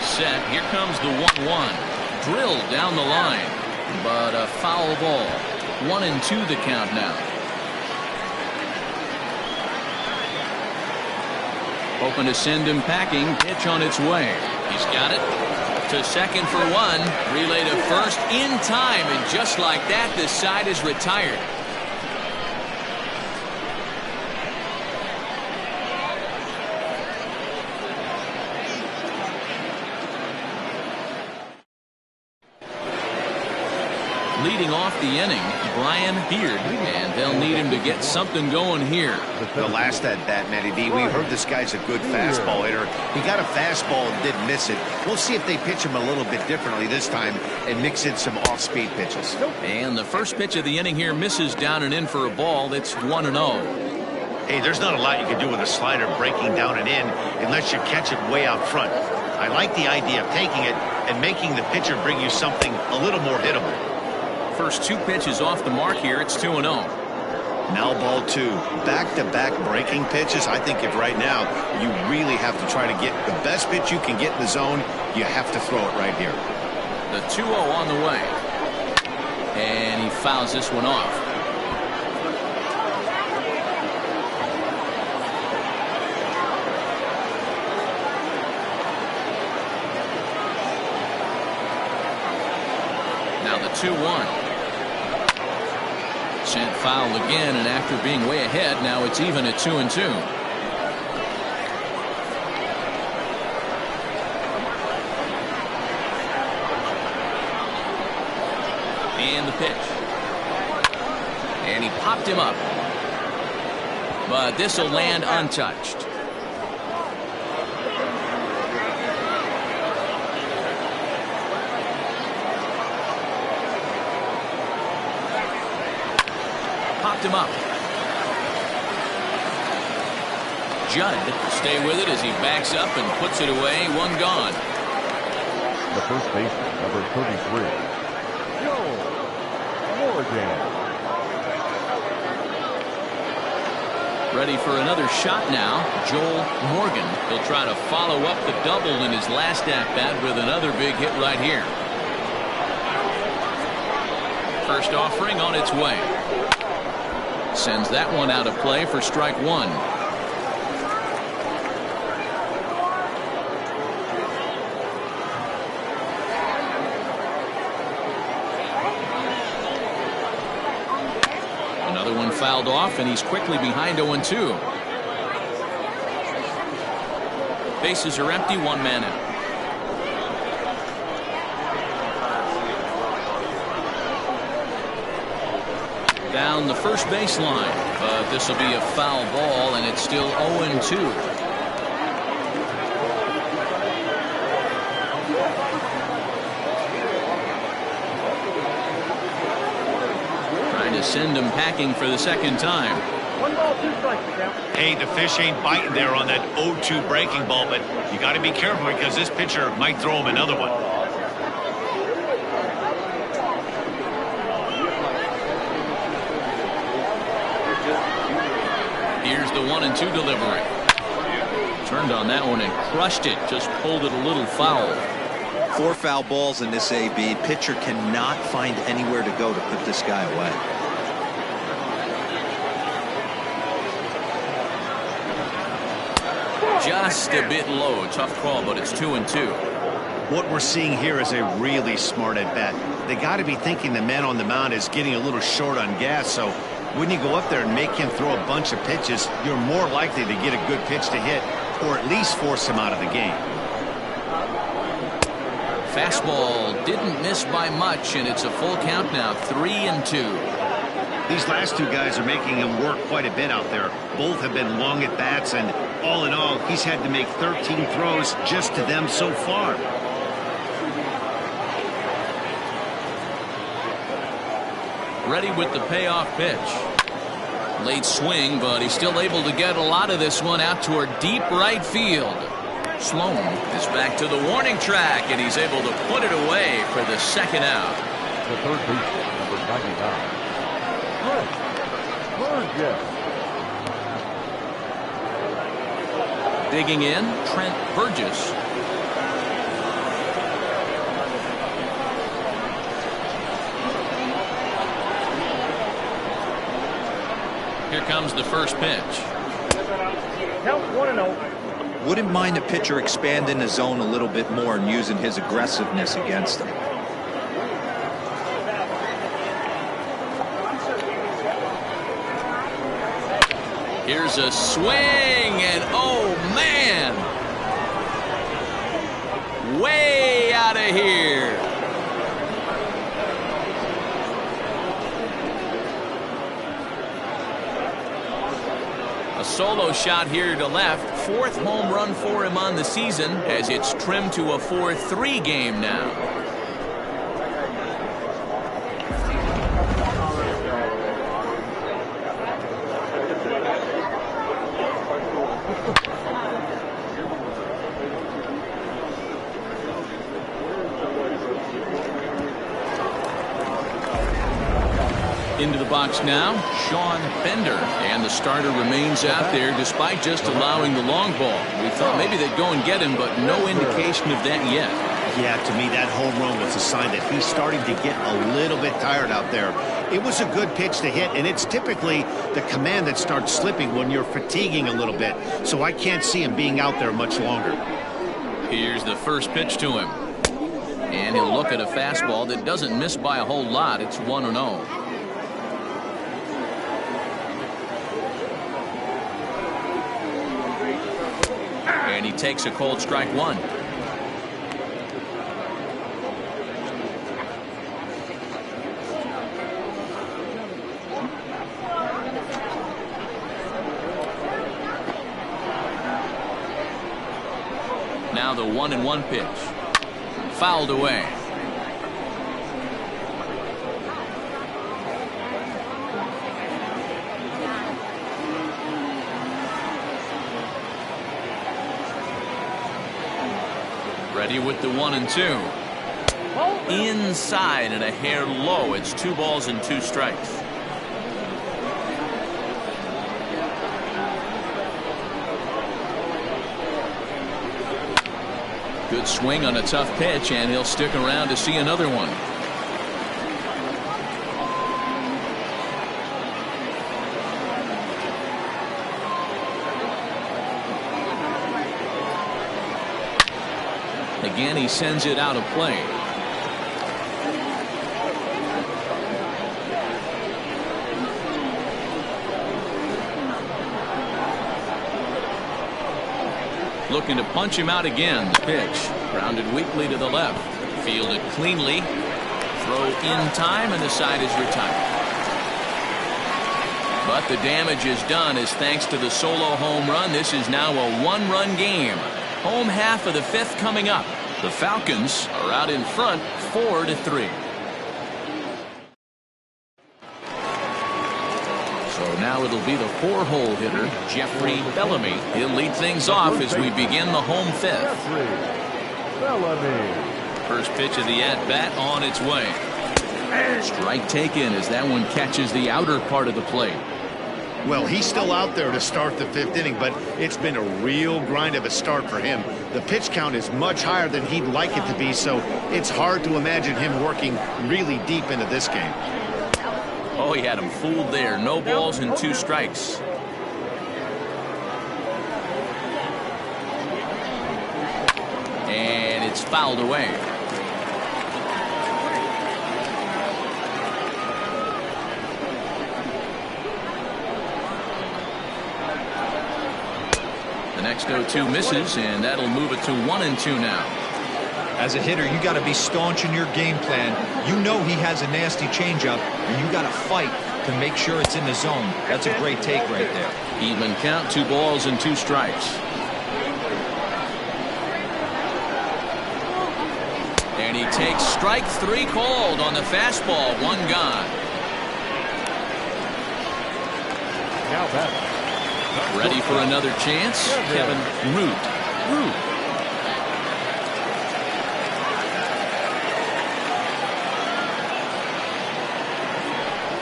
Set. Here comes the 1-1. Drilled down the line, but a foul ball. 1-2 the count now. Hoping to send him packing. Pitch on its way. He's got it. To second for 1. Relay to first in time, and just like that, the side is retired. Leading off off the inning, Brian Beard, and they'll need him to get something going here. The last at bat, Matty D, we heard this guy's a good fastball hitter. He got a fastball and didn't miss it. We'll see if they pitch him a little bit differently this time and mix in some off-speed pitches. And the first pitch of the inning here misses down and in for a ball. It's 1-0. Hey, there's not a lot you can do with a slider breaking down and in unless you catch it way out front. I like the idea of taking it and making the pitcher bring you something a little more hittable. First two pitches off the mark here. It's 2-0. Now ball two. Back-to-back breaking pitches. I think if right now you really have to try to get the best pitch you can get in the zone, you have to throw it right here. The 2-0 on the way. And he fouls this one off. Now the 2-1. Sent foul again, and after being way ahead, now it's even at 2-2. And the pitch. And he popped him up. But this will land untouched. Popped him up. Judd stay with it as he backs up and puts it away. One gone. The first baseman, number 33, Joel Morgan. Ready for another shot now. Joel Morgan. He'll try to follow up the double in his last at-bat with another big hit right here. First offering on its way. Sends that one out of play for strike one. Another one fouled off, and he's quickly behind 0-2. Bases are empty, one man out. Down the first baseline, but this will be a foul ball, and it's still 0-2. Trying to send him packing for the second time. 1 ball, 2 strikes. Hey, the fish ain't biting there on that 0-2 breaking ball, but you got to be careful because this pitcher might throw him another one. Here's the 1-2 delivery. Turned on that one and crushed it. Just pulled it a little foul. 4 foul balls in this AB. Pitcher cannot find anywhere to go to put this guy away. Just a bit low. Tough call, but it's 2-2. What we're seeing here is a really smart at bat. They got to be thinking the man on the mound is getting a little short on gas, so when you go up there and make him throw a bunch of pitches, you're more likely to get a good pitch to hit or at least force him out of the game. Fastball didn't miss by much, and it's a full count now, 3-2. These last two guys are making him work quite a bit out there. Both have been long at bats, and all in all, he's had to make 13 throws just to them so far. Ready with the payoff pitch. Late swing, but he's still able to get a lot of this one out toward deep right field. Sloan is back to the warning track, and he's able to put it away for the second out. The third baseman, number 99, Burgess. Digging in, Trent Burgess. Here comes the first pitch. Count 1-0. Wouldn't mind a pitcher expanding the zone a little bit more and using his aggressiveness against him. Here's a swing, and oh man, way out of here. A solo shot here to left. 4th home run for him on the season as it's trimmed to a 4-3 game now. Into the box now, Sean Bender, and the starter remains out there despite just allowing the long ball. We thought maybe they'd go and get him, but no indication of that yet. Yeah, to me, that home run was a sign that he's starting to get a little bit tired out there. It was a good pitch to hit, and it's typically the command that starts slipping when you're fatiguing a little bit. So I can't see him being out there much longer. Here's the first pitch to him. And he'll look at a fastball that doesn't miss by a whole lot. It's 1-0. And he takes a cold strike one. Now the 1-1 pitch. Fouled away. Ready with the 1-2. Inside and a hair low. It's 2 balls and 2 strikes. Good swing on a tough pitch, and he'll stick around to see another one. Again, he sends it out of play. Looking to punch him out again. The pitch grounded weakly to the left. Fielded cleanly. Throw in time, and the side is retired. But the damage is done as thanks to the solo home run. This is now a 1-run game. Home half of the 5th coming up. The Falcons are out in front 4-3. So now it'll be the 4-hole hitter, Jeffrey Bellamy. He'll lead things off as we begin the home 5th. First pitch of the at-bat on its way. Strike taken as that one catches the outer part of the plate. Well, he's still out there to start the 5th inning, but it's been a real grind of a start for him. The pitch count is much higher than he'd like it to be, so it's hard to imagine him working really deep into this game. Oh, he had him fooled there. No balls and 2 strikes. And it's fouled away. The next 0-2 misses, and that'll move it to 1-2 now. As a hitter, you got to be staunch in your game plan. You know he has a nasty changeup, and you got to fight to make sure it's in the zone. That's a great take right there. Even count, 2 balls and 2 strikes. And he takes strike 3 called on the fastball. 1 gone. Now back. Ready for another chance? Kevin Root.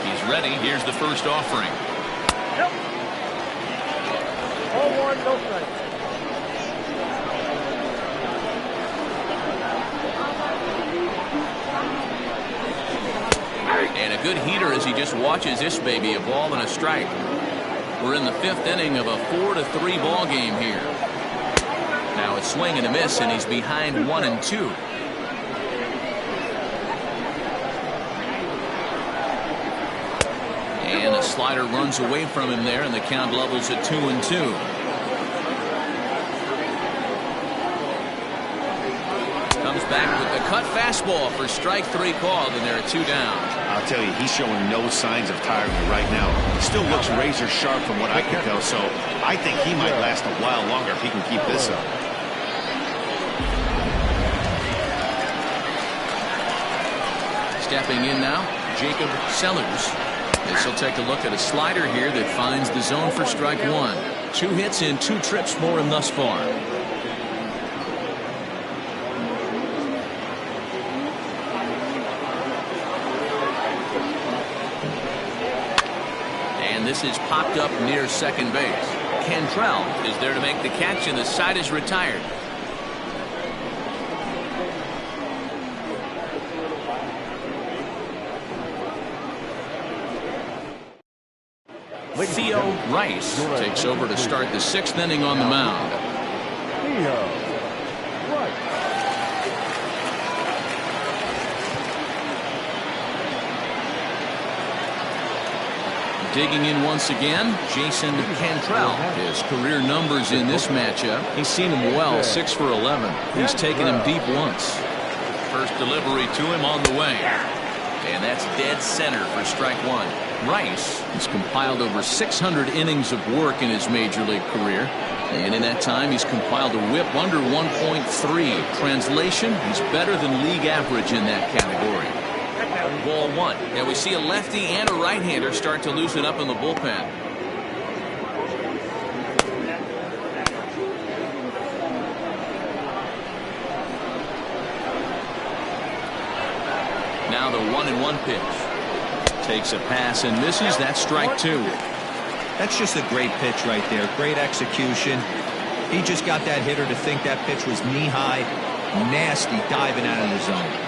He's ready. Here's the first offering. Yep. 0-1, no strike. And a good heater as he just watches this baby, a ball and a strike. We're in the 5th inning of a 4-3 ball game here. Now it's swing and a miss, and he's behind 1-2. And a slider runs away from him there, and the count levels at 2-2. Comes back with the cut fastball for strike 3 called, and there are 2 down. I'll tell you, he's showing no signs of tiring right now. He still looks razor sharp from what I can tell, so I think he might last a while longer if he can keep this up. Stepping in now, Jacob Sellers. This will take a look at a slider here that finds the zone for strike one. 2 hits in 2 trips for him thus far. And this is popped up near second base. Cantrell is there to make the catch, and the side is retired. Theo Rice takes over to start the 6th inning on the mound. Theo Rice. Digging in once again, Jason Cantrell. His career numbers in this matchup. He's seen him well, 6 for 11. He's taken him deep once. First delivery to him on the way. And that's dead center for strike one. Rice has compiled over 600 innings of work in his major league career. And in that time, he's compiled a whip under 1.3. Translation, he's better than league average in that category. Ball one. And we see a lefty and a right-hander start to loosen up in the bullpen. Now the 1-1 pitch. Takes a pass and misses. That's strike 2. That's just a great pitch right there. Great execution. He just got that hitter to think that pitch was knee-high. Nasty diving out of the zone.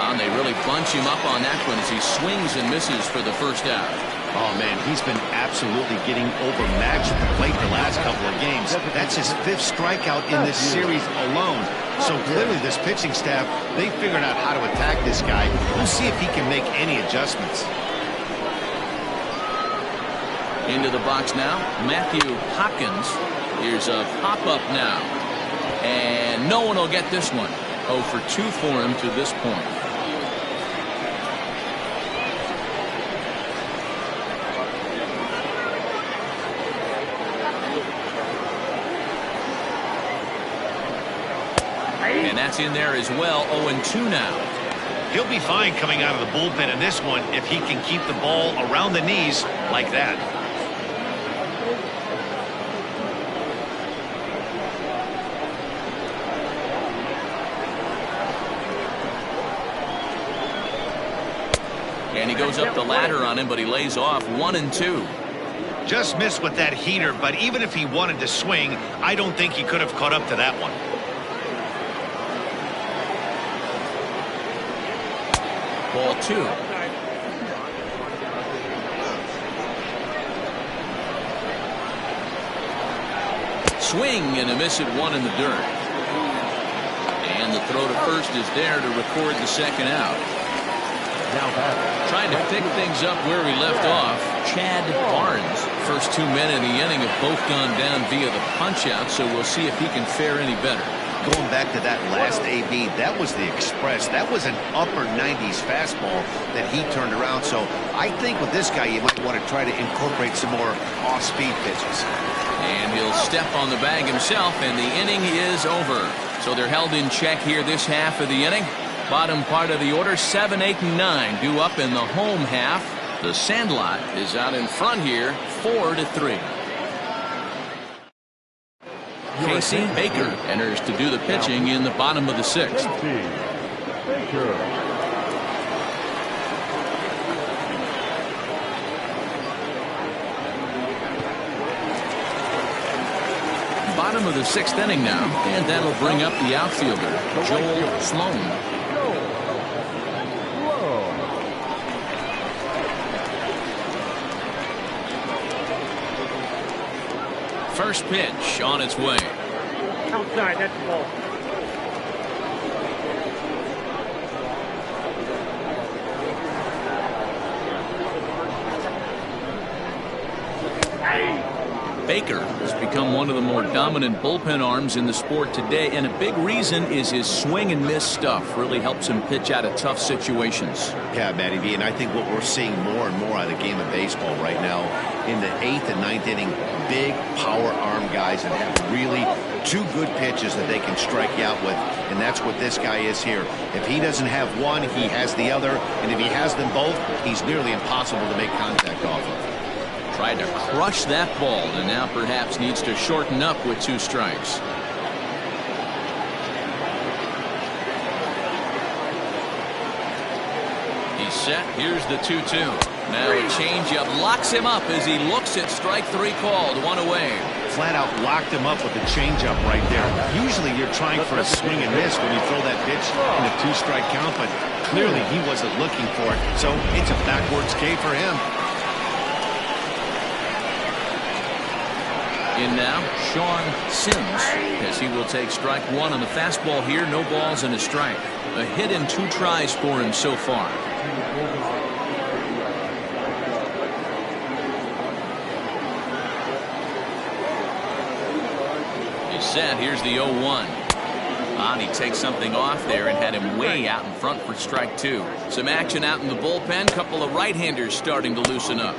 And they really bunch him up on that one as he swings and misses for the first out. Oh, man, he's been absolutely getting overmatched at the plate the last couple of games. That's his 5th strikeout in this series alone. So clearly this pitching staff, they figured out how to attack this guy. We'll see if he can make any adjustments. Into the box now, Matthew Hopkins. Here's a pop-up now. And no one will get this one. 0 for 2 for him to this point. And that's in there as well. 0-2 now. He'll be fine coming out of the bullpen in this one if he can keep the ball around the knees like that. And he goes up the ladder on him, but he lays off. 1-2. Just missed with that heater, but even if he wanted to swing, I don't think he could have caught up to that one. Ball 2. Swing and a miss at 1 in the dirt. And the throw to first is there to record the 2nd out. Trying to pick things up where he left off, Chad Barnes. First 2 men in the inning have both gone down via the punch-out, so we'll see if he can fare any better. Going back to that last AB, that was the express. That was an upper 90s fastball that he turned around. So I think with this guy, you might want to try to incorporate some more off-speed pitches. And he'll step on the bag himself, and the inning is over. So they're held in check here this half of the inning. Bottom part of the order, 7, 8, and 9 due up in the home half. The Sandlot is out in front here, 4-3. Casey Baker enters to do the pitching in the bottom of the 6th. Bottom of the 6th inning now, and that'll bring up the outfielder, Joel Sloan. First pitch on its way. Outside, that's the ball. Baker has become one of the more dominant bullpen arms in the sport today, and a big reason is his swing and miss stuff. Really helps him pitch out of tough situations. Yeah, Matty V, and I think what we're seeing more and more out of the game of baseball right now in the 8th and 9th inning, big power arm guys that have really two good pitches that they can strike you out with, and that's what this guy is here. If he doesn't have one, he has the other, and if he has them both, he's nearly impossible to make contact off of. Tried to crush that ball, and now perhaps needs to shorten up with 2 strikes. He's set. Here's the 2-2. Now a changeup locks him up as he looks at strike 3 called. 1 away. Flat out locked him up with a changeup right there. Usually you're trying for a swing and miss when you throw that pitch in a 2-strike count, but clearly he wasn't looking for it, so it's a backwards K for him. In now, Sean Sims, as he will take strike 1 on the fastball here. No balls and a strike. A hit in 2 tries for him so far. He's set. Here's the 0-1. And he takes something off there and had him way out in front for strike 2. Some action out in the bullpen. Couple of right-handers starting to loosen up.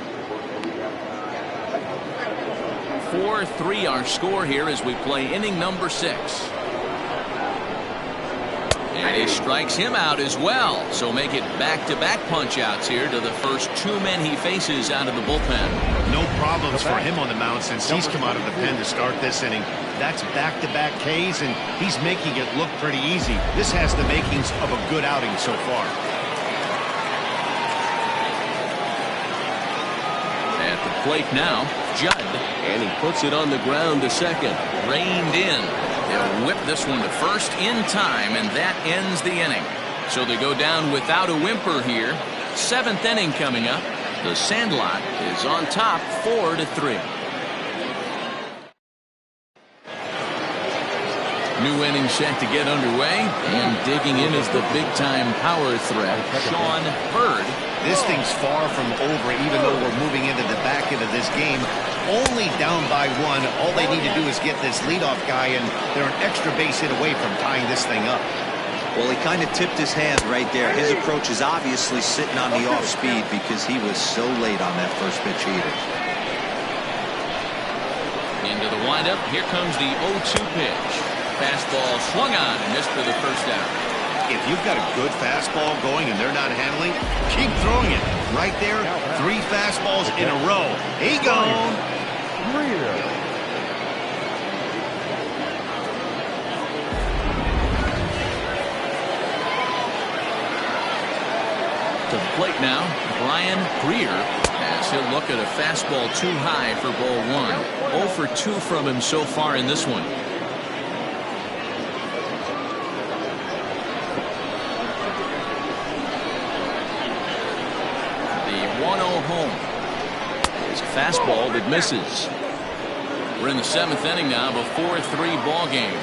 4-3 our score here as we play inning number 6. And he strikes him out as well. So make it back-to-back punch-outs here to the first 2 men he faces out of the bullpen. No problems for him on the mound since he's come out of the pen to start this inning. That's back-to-back Ks, and he's making it look pretty easy. This has the makings of a good outing so far. At the plate now, Judd, and he puts it on the ground to second. Reined in. They'll whip this one to first in time, and that ends the inning. So they go down without a whimper here. 7th inning coming up. The Sandlot is on top 4-3. New inning set to get underway, and digging in is the big-time power threat, Sean Bird. This thing's far from over, even though we're moving into the back end of this game. Only down by 1. All they need to do is get this leadoff guy, and they're an extra base hit away from tying this thing up. Well, he kind of tipped his hand right there. His approach is obviously sitting on the off speed because he was so late on that first pitch either. Into the windup. Here comes the 0-2 pitch. Fastball swung on and missed for the first out. If you've got a good fastball going and they're not handling, keep throwing it. Right there, 3 fastballs in a row. He gone. To the plate now, Brian Greer, as he'll look at a fastball too high for ball 1. 0 for 2 from him so far in this one. The 1-0 home. It's a fastball that misses. We're in the 7th inning now of a 4-3 ball game.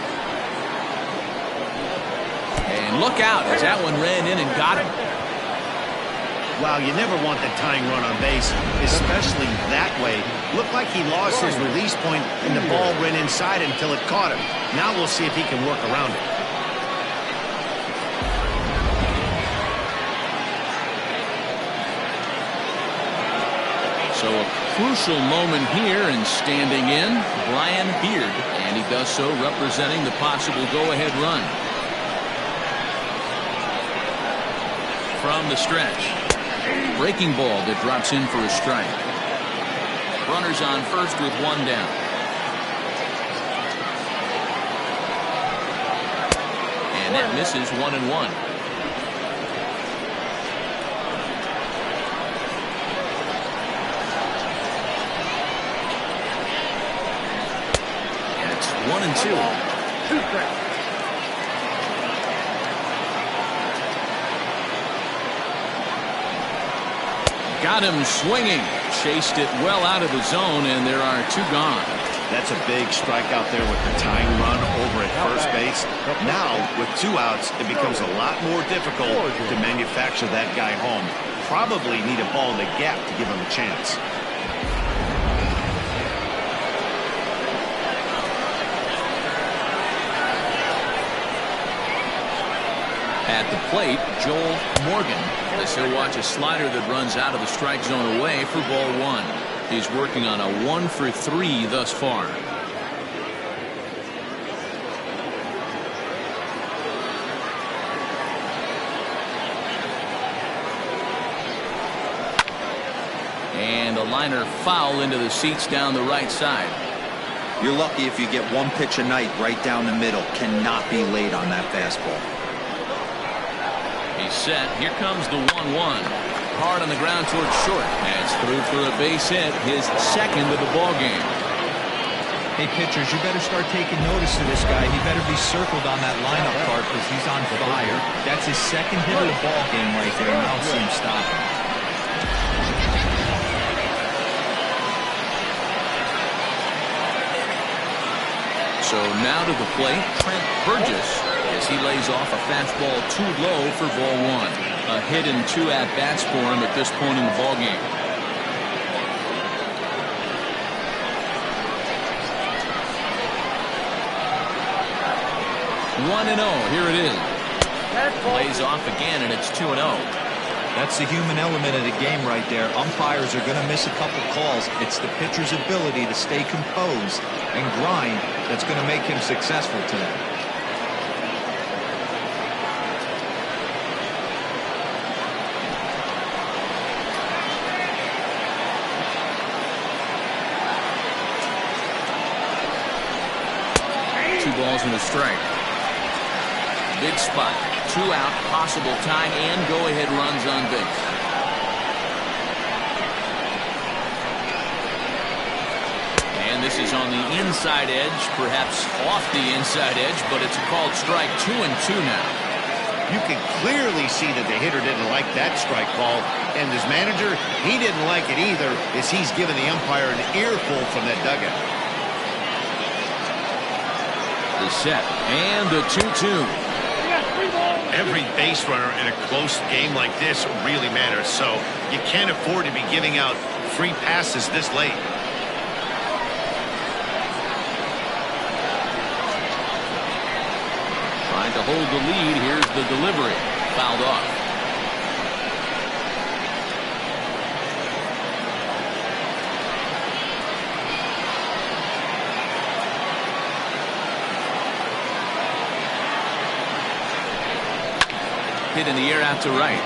And look out as that one ran in and got him. Wow, you never want the tying run on base, especially that way. Looked like he lost his release point and the ball ran inside until it caught him. Now we'll see if he can work around it. So a crucial moment here, and standing in, Brian Beard, and he does so representing the possible go-ahead run. From the stretch. Breaking ball that drops in for a strike. Runners on first with 1 down. And that misses 1-1. And it's 1-2. Got him swinging. Chased it well out of the zone, and there are 2 gone. That's a big strikeout there with the tying run over at first base. Now, with 2 outs, it becomes a lot more difficult to manufacture that guy home. Probably need a ball in the gap to give him a chance. At the plate, Joel Morgan, as he'll watch a slider that runs out of the strike zone away for ball one. He's working on a 1-for-3 thus far. And a liner foul into the seats down the right side. You're lucky if you get one pitch a night right down the middle. Cannot be late on that fastball. He's set. Here comes the 1-1. Hard on the ground towards short. That's through for a base hit. His second of the ball game. Hey, pitchers, you better start taking notice of this guy. He better be circled on that lineup card because he's on fire. That's his second hit of the ball game right there, and I don't see him stopping. So now to the plate, Trent Burgess, as he lays off a fastball too low for ball one. A hit and 2 at-bats for him at this point in the ball game. One and 0. Here it is. Lays off again, and it's 2-0. That's the human element of the game right there. Umpires are going to miss a couple calls. It's the pitcher's ability to stay composed and grind that's going to make him successful today. Two balls and a strike. Big spot. 2 out, possible tying and go-ahead runs on base. And this is on the inside edge, perhaps off the inside edge, but it's a called strike. 2-2 now. You can clearly see that the hitter didn't like that strike call, and his manager, he didn't like it either, as he's given the umpire an earful from that dugout. The set and the 2-2. Every base runner in a close game like this really matters, so you can't afford to be giving out free passes this late. Trying to hold the lead. Here's the delivery. Fouled off. Hit in the air out to right.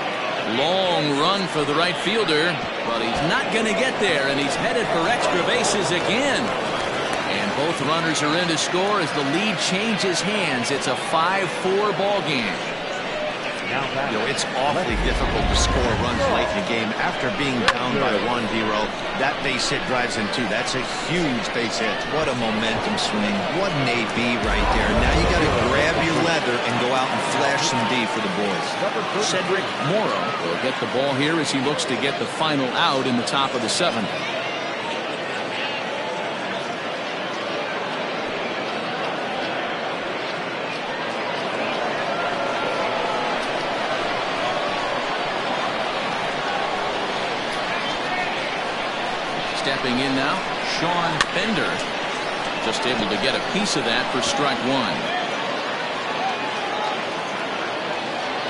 Long run for the right fielder, but he's not going to get there, and he's headed for extra bases again. And both runners are in to score as the lead changes hands. It's a 5-4 ball game. You know, it's awfully difficult to score runs late in the game after being down by 1, D-Row. That base hit drives in 2. That's a huge base hit. What a momentum swing. What an AB right there. Now you got to grab your leather and go out and flash some D for the boys. Cedric Morrow will get the ball here as he looks to get the final out in the top of the 7th. Stepping in now, Sean Bender. Just able to get a piece of that for strike 1.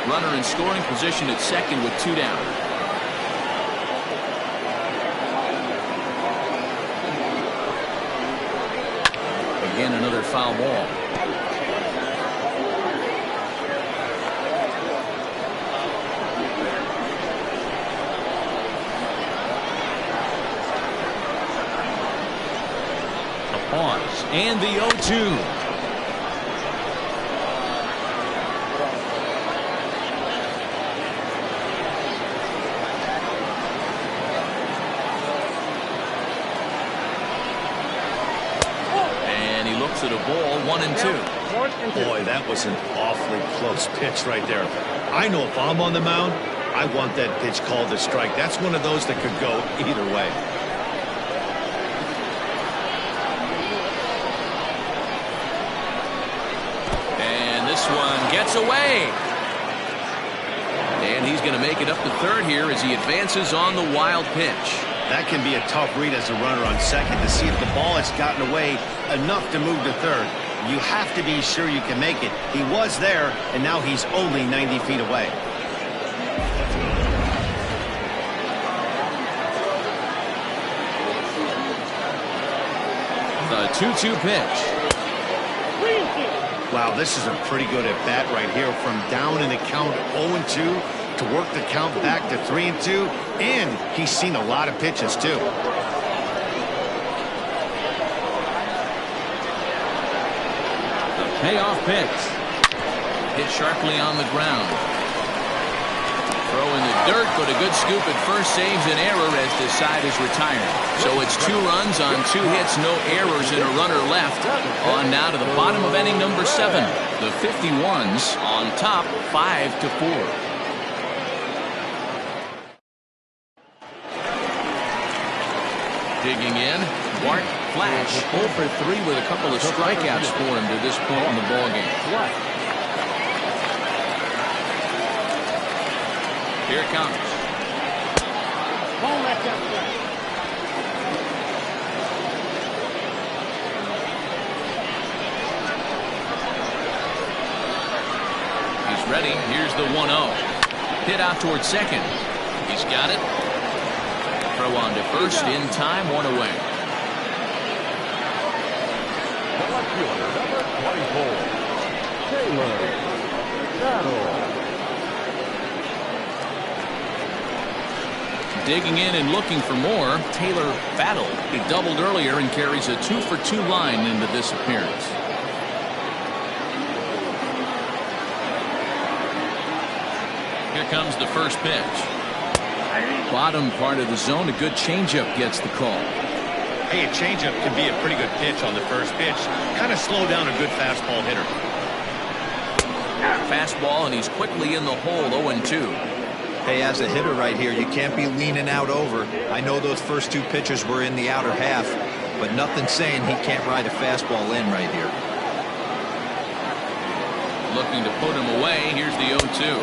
Runner in scoring position at second with 2 down. Again, another foul ball. Pause and the 0-2. And he looks at a ball, 1-2. Boy, that was an awfully close pitch right there. I know if I'm on the mound, I want that pitch called a strike. That's one of those that could go either way. This one gets away. And he's going to make it up to third here as he advances on the wild pitch. That can be a tough read as a runner on second to see if the ball has gotten away enough to move to third. You have to be sure you can make it. He was there, and now he's only 90 feet away. The 2-2 pitch. Wow, this is a pretty good at bat right here. From down in the count 0-2 to work the count back to 3-2, and he's seen a lot of pitches too. Payoff pitch. Hit sharply on the ground. Throw in the dirt, but a good scoop at first saves an error as this side is retired. So it's 2 runs on 2 hits, no errors, and a runner left. On now to the bottom of inning number 7. The 51s on top 5-4. Digging in, Bart Flash 0 for 3 with a couple of strikeouts for him to this point in the ballgame. Here it comes. He's ready. Here's the 1-0. Hit out towards second. He's got it. Throw on to first in time, 1 away. Number 24, Taylor. Digging in and looking for more, Taylor Battle. He doubled earlier and carries a 2-for-2 line into this appearance. Here comes the first pitch. Bottom part of the zone, a good changeup gets the call. Hey, a changeup can be a pretty good pitch on the first pitch. Kind of slow down a good fastball hitter. Fastball, and he's quickly in the hole, 0-2. Hey, as a hitter right here, you can't be leaning out over. I know those first 2 pitches were in the outer half, but nothing saying he can't ride a fastball in right here. Looking to put him away. Here's the 0-2.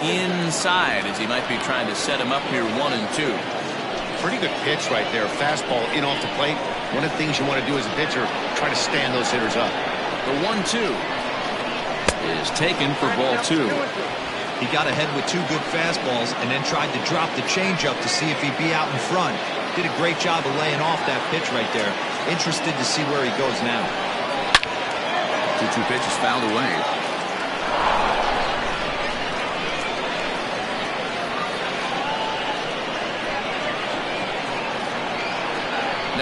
Inside, as he might be trying to set him up here, 1-2. Pretty good pitch right there. Fastball in off the plate. One of the things you want to do as a pitcher, try to stand those hitters up. The 1-2 is taken for ball 2. He got ahead with 2 good fastballs and then tried to drop the changeup to see if he'd be out in front. Did a great job of laying off that pitch right there. Interested to see where he goes now. 2-2 pitch is fouled away.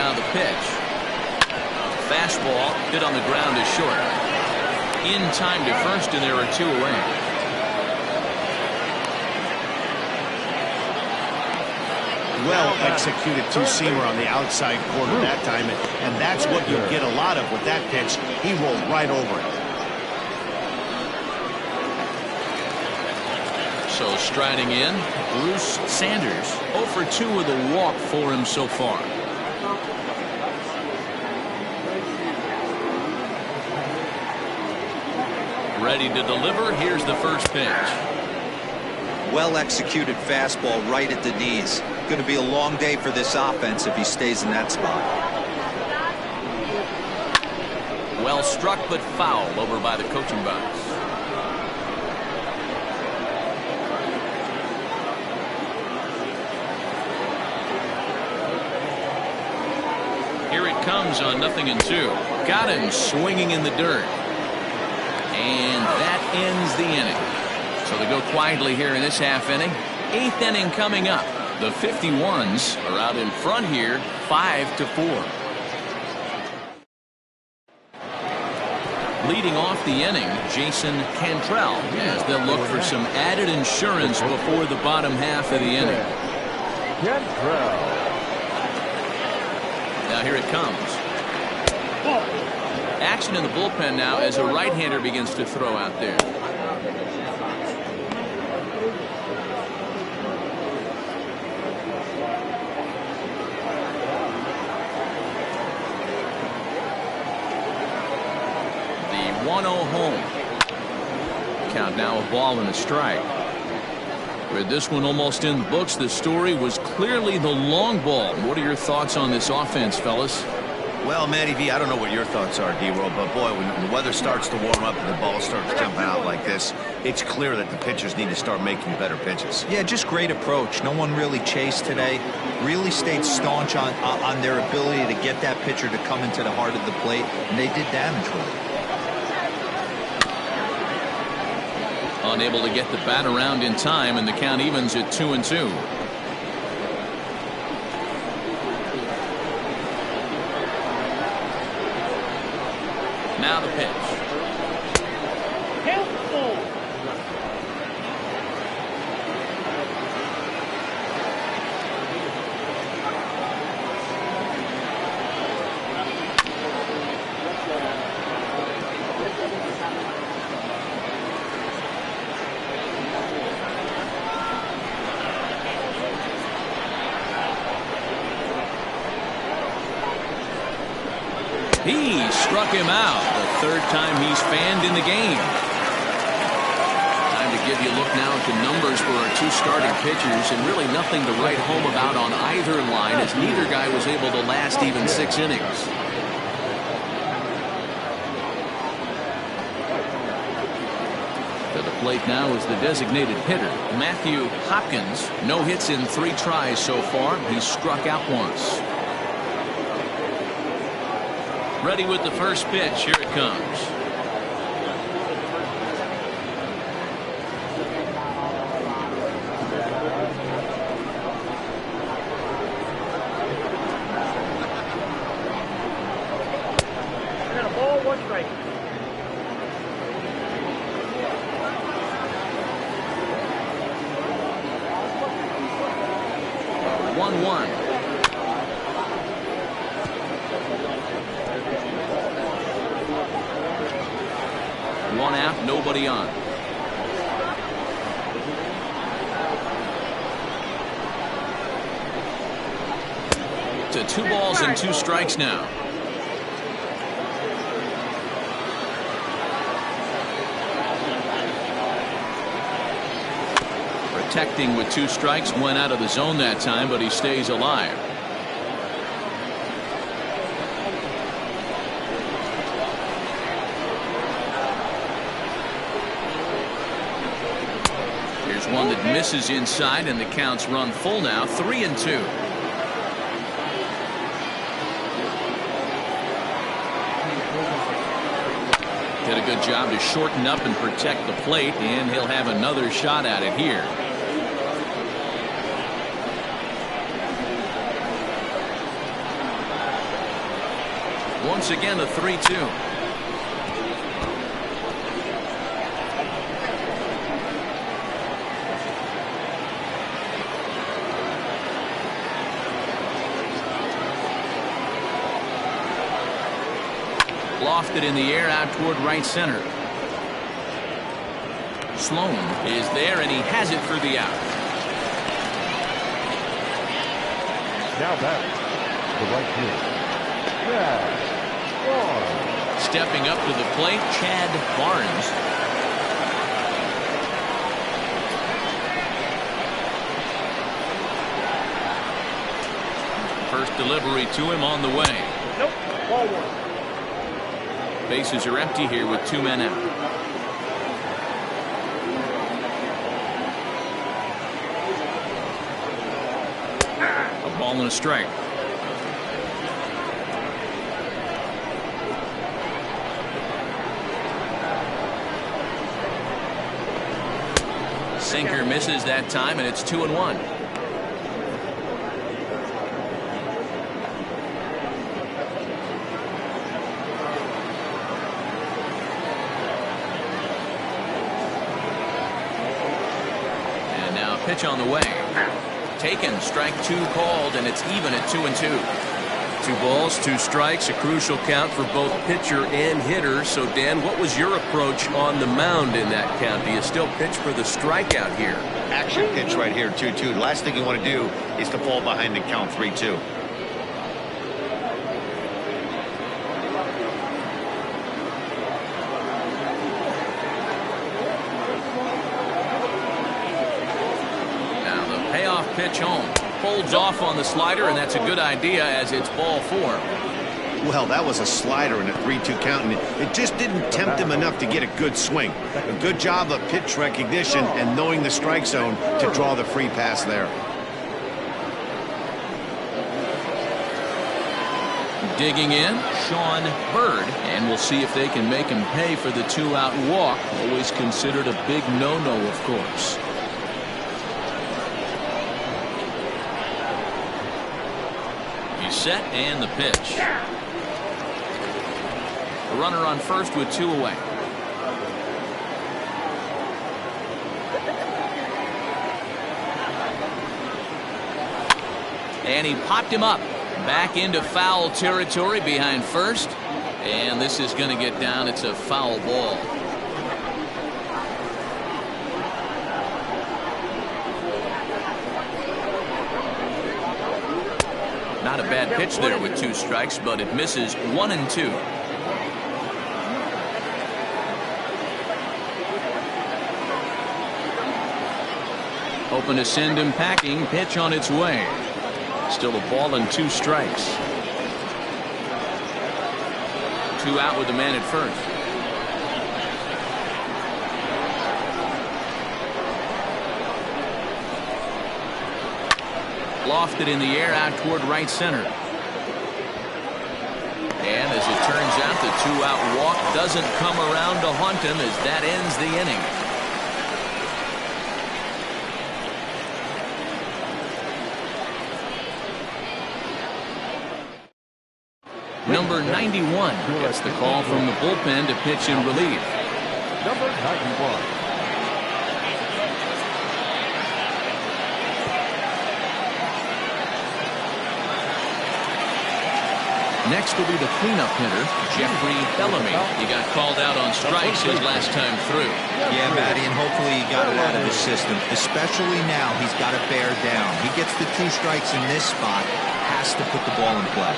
Now the pitch. Fastball hit on the ground is short. In time to first, and there are 2 away. Well executed 2-seamer on the outside corner that time, and that's what you'll get a lot of with that pitch. He rolled right over it. So striding in, Bruce Sanders, 0 for 2 with a walk for him so far. Ready to deliver. Here's the first pitch. Well executed fastball right at the knees. Going to be a long day for this offense if he stays in that spot. Well struck, but foul over by the coaching box. Here it comes on 0-2. Got him swinging in the dirt. And that ends the inning. So they go quietly here in this half inning. 8th inning coming up. The 51s are out in front here, 5-4. Leading off the inning, Jason Cantrell, as they'll look for some added insurance before the bottom half of the inning. Cantrell. Now here it comes. Action in the bullpen now as a right-hander begins to throw out there. The 1-0 home. Count now a ball and a strike. With this one almost in the books, the story was clearly the long ball. What are your thoughts on this offense, fellas? Well, Matty V, I don't know what your thoughts are, D-Roll, but boy, when the weather starts to warm up and the ball starts jumping out like this, it's clear that the pitchers need to start making better pitches. Yeah, just great approach. No one really chased today. Really stayed staunch on their ability to get that pitcher to come into the heart of the plate, and they did damage with it. Unable to get the bat around in time, and the count evens at 2-2. Now the pitch. He struck him out, the third time he's fanned in the game. Time to give you a look now at the numbers for our two starting pitchers, and really nothing to write home about on either line, as neither guy was able to last even 6 innings. To the plate now is the designated hitter, Matthew Hopkins. No hits in 3 tries so far. He's struck out once. Ready with the first pitch. Here it comes. I got a ball, 1 strike. One. 1 out, nobody on. To 2 balls and 2 strikes now. Protecting with 2 strikes, went out of the zone that time, but he stays alive. One that misses inside, and the count's run full now. 3-2. Did a good job to shorten up and protect the plate, and he'll have another shot at it here. Once again, a 3-2. Lofted in the air out toward right center. Sloan is there, and he has it for the out. Now back the right field. Yeah. Stepping up to the plate, Chad Barnes. First delivery to him on the way. Nope, ball 1. Bases are empty here with 2 men out. A ball and a strike. Sinker misses that time, and it's 2-1. Pitch on the way. Taken. Strike 2 called, and it's even at 2-2. 2 balls, 2 strikes, a crucial count for both pitcher and hitter. So, Dan, what was your approach on the mound in that count? Do you still pitch for the strikeout here? Action pitch right here, 2-2. The last thing you want to do is to fall behind and count 3-2. Pitch home. Holds off on the slider, and that's a good idea as it's ball 4. Well, that was a slider in a 3-2 count, and it just didn't tempt him enough to get a good swing. A good job of pitch recognition and knowing the strike zone to draw the free pass there. Digging in, Sean Bird, and we'll see if they can make him pay for the 2-out walk. Always considered a big no-no, of course. He's set, and the pitch. A runner on first with 2 away. And he popped him up. Back into foul territory behind first. And this is going to get down. It's a foul ball. Not a bad pitch there with 2 strikes, but it misses 1 and 2. Hoping to send him packing. Pitch on its way. Still a ball and 2 strikes. 2 out with the man at first. Lofted in the air out toward right center. And as it turns out, the 2-out walk doesn't come around to haunt him as that ends the inning. Number 91 gets the call from the bullpen to pitch in relief. Number 91. Next will be the cleanup hitter, Jeffrey Bellamy. He got called out on strikes his last time through. Yeah, Matty, and hopefully he got it out of his system. Especially now, he's got to bear down. He gets the 2 strikes in this spot, has to put the ball in play.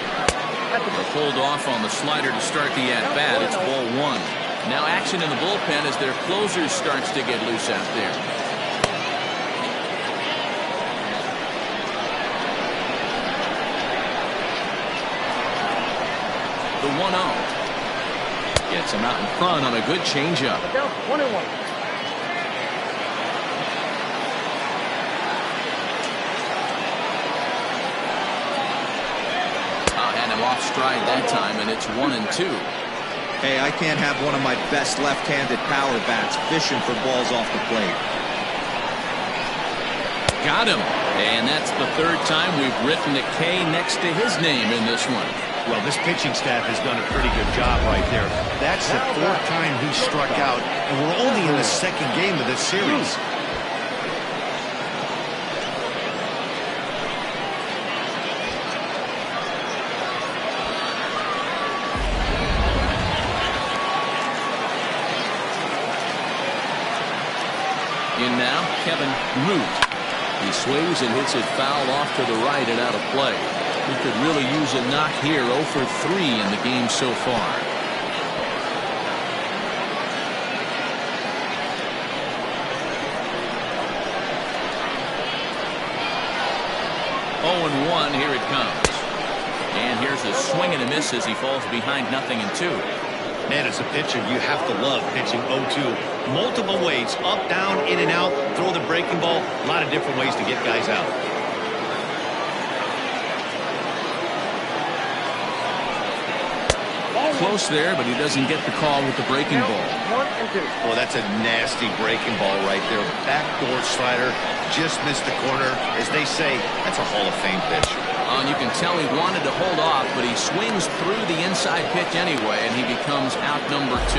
They'll hold off on the slider to start the at-bat. It's ball 1. Now action in the bullpen as their closer starts to get loose out there. The 1-0. Gets him out in front on a good changeup. 1-1. Off stride that time, and it's 1 and 2. Hey, I can't have one of my best left-handed power bats fishing for balls off the plate. Got him. And that's the 3rd time we've written a K next to his name in this one. Well, this pitching staff has done a pretty good job right there. That's the 4th time he struck out, and we're only in the 2nd game of this series. In now, Kevin Root. He swings and hits it foul off to the right and out of play. He could really use a knock here. 0 for 3 in the game so far. Oh and 1, here it comes. And here's a swing and a miss as he falls behind 0-2. Man, as a pitcher, you have to love pitching 0-2. Multiple ways, up, down, in and out, throw the breaking ball. A lot of different ways to get guys out. Close there, but he doesn't get the call with the breaking ball. 1 and 2. Well, that's a nasty breaking ball right there. Backdoor slider, just missed the corner. As they say, that's a Hall of Fame pitch. And you can tell he wanted to hold off, but he swings through the inside pitch anyway, and he becomes out number 2.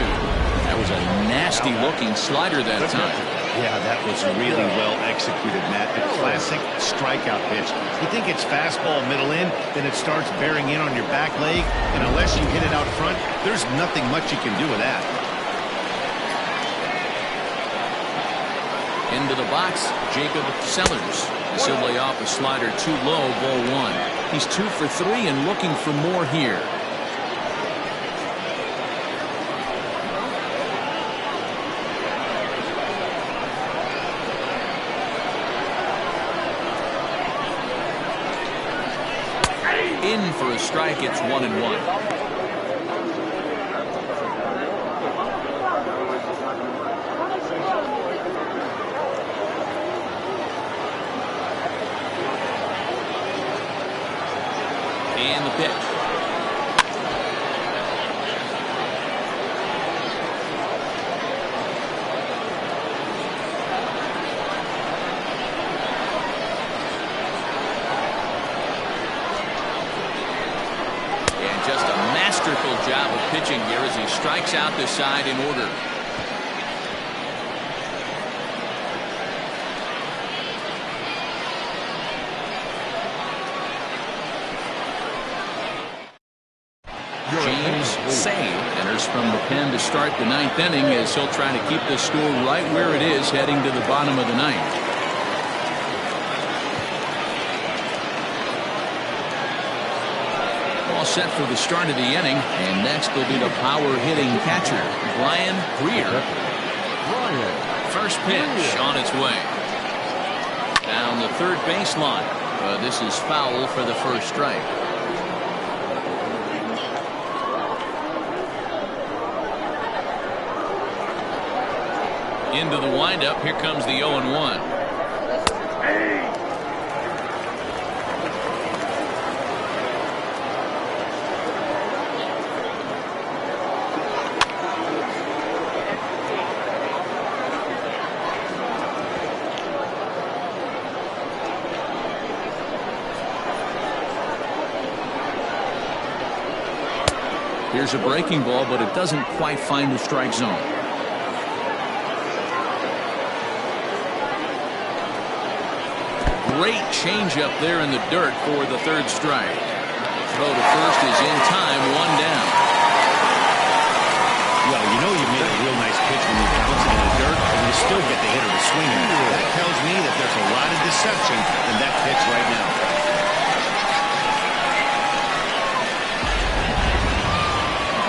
That was a nasty-looking slider that time. Yeah, that was really well executed, Matt. A classic strikeout pitch. You think it's fastball middle in, then it starts bearing in on your back leg, and unless you hit it out front, there's nothing much you can do with that. Into the box, Jacob Sellers. He'll lay off a slider too low, ball 1. He's 2 for 3 and looking for more here. in for a strike. It's 1-1. And the pitch. And just a masterful job of pitching here as he strikes out the side in order. Enters from the pen to start the ninth inning as he'll try to keep the score right where it is heading to the bottom of the ninth. All set for the start of the inning, and next will be the power hitting catcher, Brian Greer. First pitch on its way. Down the third baseline. This is foul for the first strike. Into the windup. Here comes the 0-1. Here's a breaking ball, but it doesn't quite find the strike zone. Great changeup there in the dirt for the third strike. Throw to first is in time, one down. Well, you know you made a real nice pitch when you bounce it in the dirt and you still get the hitter to swing it. That tells me that there's a lot of deception in that pitch right now.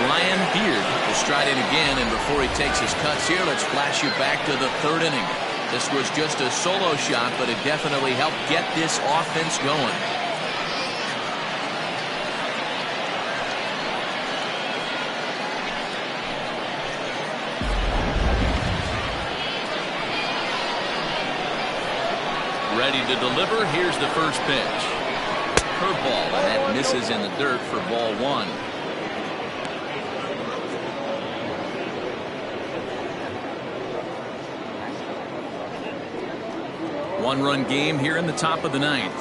Brian Beard will stride in again, and before he takes his cuts here, let's flash you back to the third inning. This was just a solo shot, but it definitely helped get this offense going. Ready to deliver. Here's the first pitch. Curveball, and that misses in the dirt for ball one. One-run game here in the top of the ninth.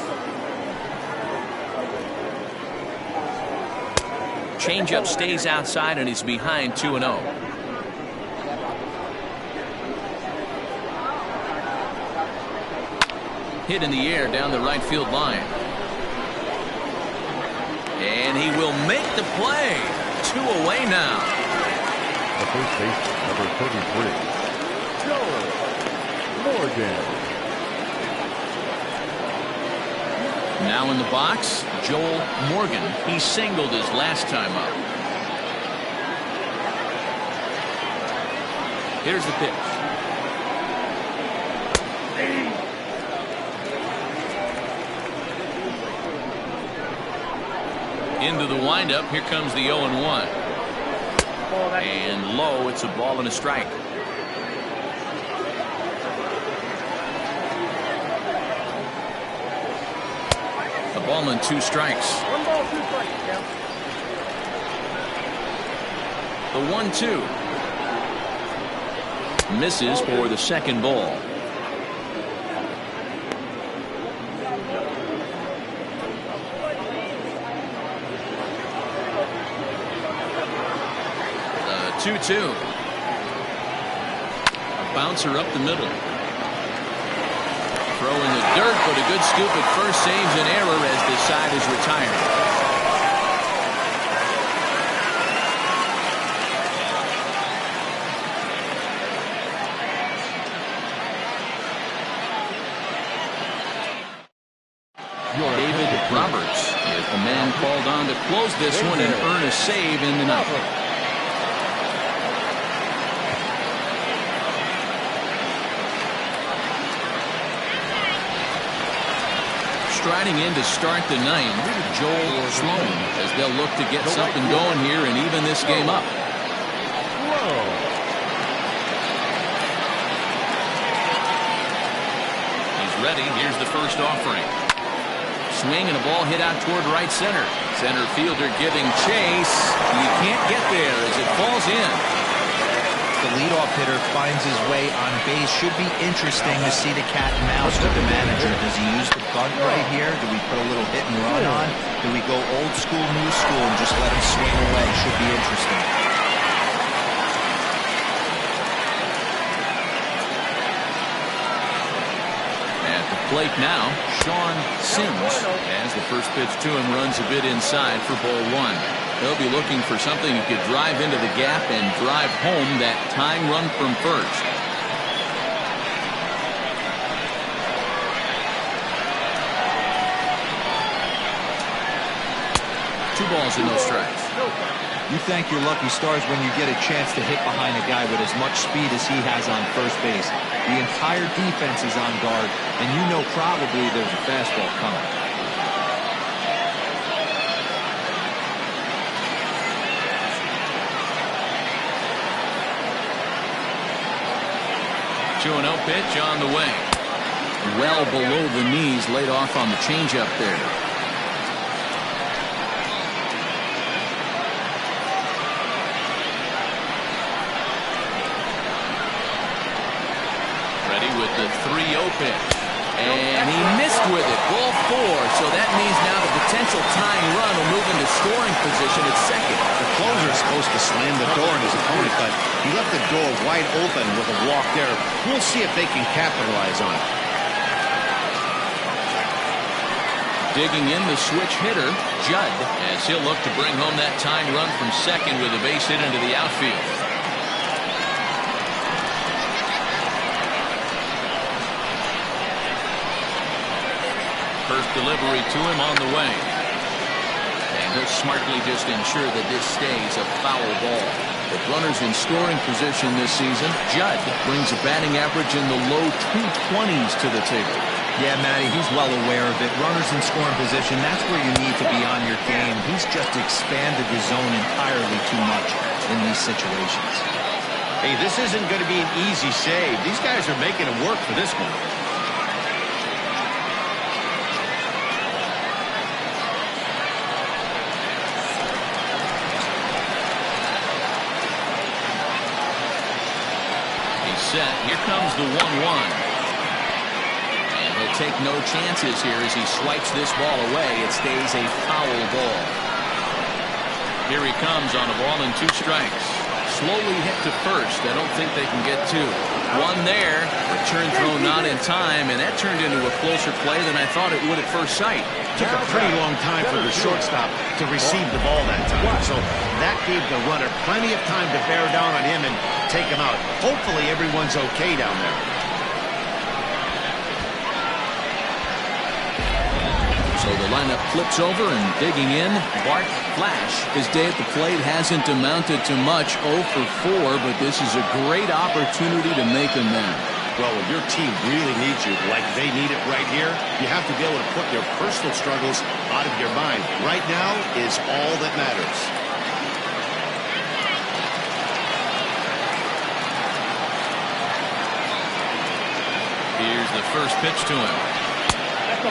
Changeup stays outside, and he's behind 2-0. Hit in the air down the right field line. And he will make the play. 2 away now. The first baseman, number 33, Joe Morgan. Now in the box, Joel Morgan. He singled his last time up. Here's the pitch. Into the windup. Here comes the 0-1. And low. It's a ball and a strike. Ball and 2 strikes. 1 ball, 2 strikes, Tim. The 1-2 misses for the second ball. The 2-2. A bouncer up the middle. Throw in the dirt, but a good scoop at first saves an error as the side is retired. David Roberts is the man called on to close this one and earn a save in the ninth. striding in to start the ninth, Joel Sloan, as they'll look to get something going here and even this game up. He's ready. Here's the first offering. Swing and a ball hit out toward right center. Center fielder giving chase. You can't get there as it falls in. The leadoff hitter finds his way on base. Should be interesting to see the cat and mouse with the manager. Does he use the bunt right here? Do we put a little hit and run on? Do we go old school, new school, and just let him swing away? Should be interesting. At the plate now, Sean Sims, as the first pitch to him runs a bit inside for ball one. They'll be looking for something that could drive into the gap and drive home that tying run from first. Two balls and no strikes. You thank your lucky stars when you get a chance to hit behind a guy with as much speed as he has on first base. The entire defense is on guard, and you know probably there's a fastball coming. 2-0 pitch on the way. Well below the knees, laid off on the changeup there. Ready with the 3-0 pitch. And he missed with it. Ball 4. So that means now the potential tying run will move into scoring position at second. The closer is supposed to slam the door on his opponent, but he left the door wide open with a walk there. We'll see if they can capitalize on it. Digging in the switch hitter, Judd, as he'll look to bring home that tying run from second with a base hit into the outfield. First delivery to him on the way. And he'll smartly just ensure that this stays a foul ball. With runners in scoring position this season, Judd brings a batting average in the low 220s to the table. Yeah, Matty, he's well aware of it. Runners in scoring position, that's where you need to be on your game. He's just expanded the zone entirely too much in these situations. Hey, this isn't going to be an easy save. These guys are making it work for this one. Set. Here comes the 1-1. And he'll take no chances here as he swipes this ball away. It stays a foul ball. Here he comes on a ball and 2 strikes. Slowly hit to first. I don't think they can get 2. One there. Return throw not in time, and that turned into a closer play than I thought it would at first sight. Took a pretty long time for the shortstop to receive the ball that time. So that gave the runner plenty of time to bear down on him and take him out. Hopefully everyone's okay down there. So the lineup flips over and digging in, Bart Flash. His day at the plate hasn't amounted to much, 0 for 4, but this is a great opportunity to make amends. Well, when your team really needs you, like they need it right here, you have to be able to put your personal struggles out of your mind. Right now is all that matters. Here's the first pitch to him.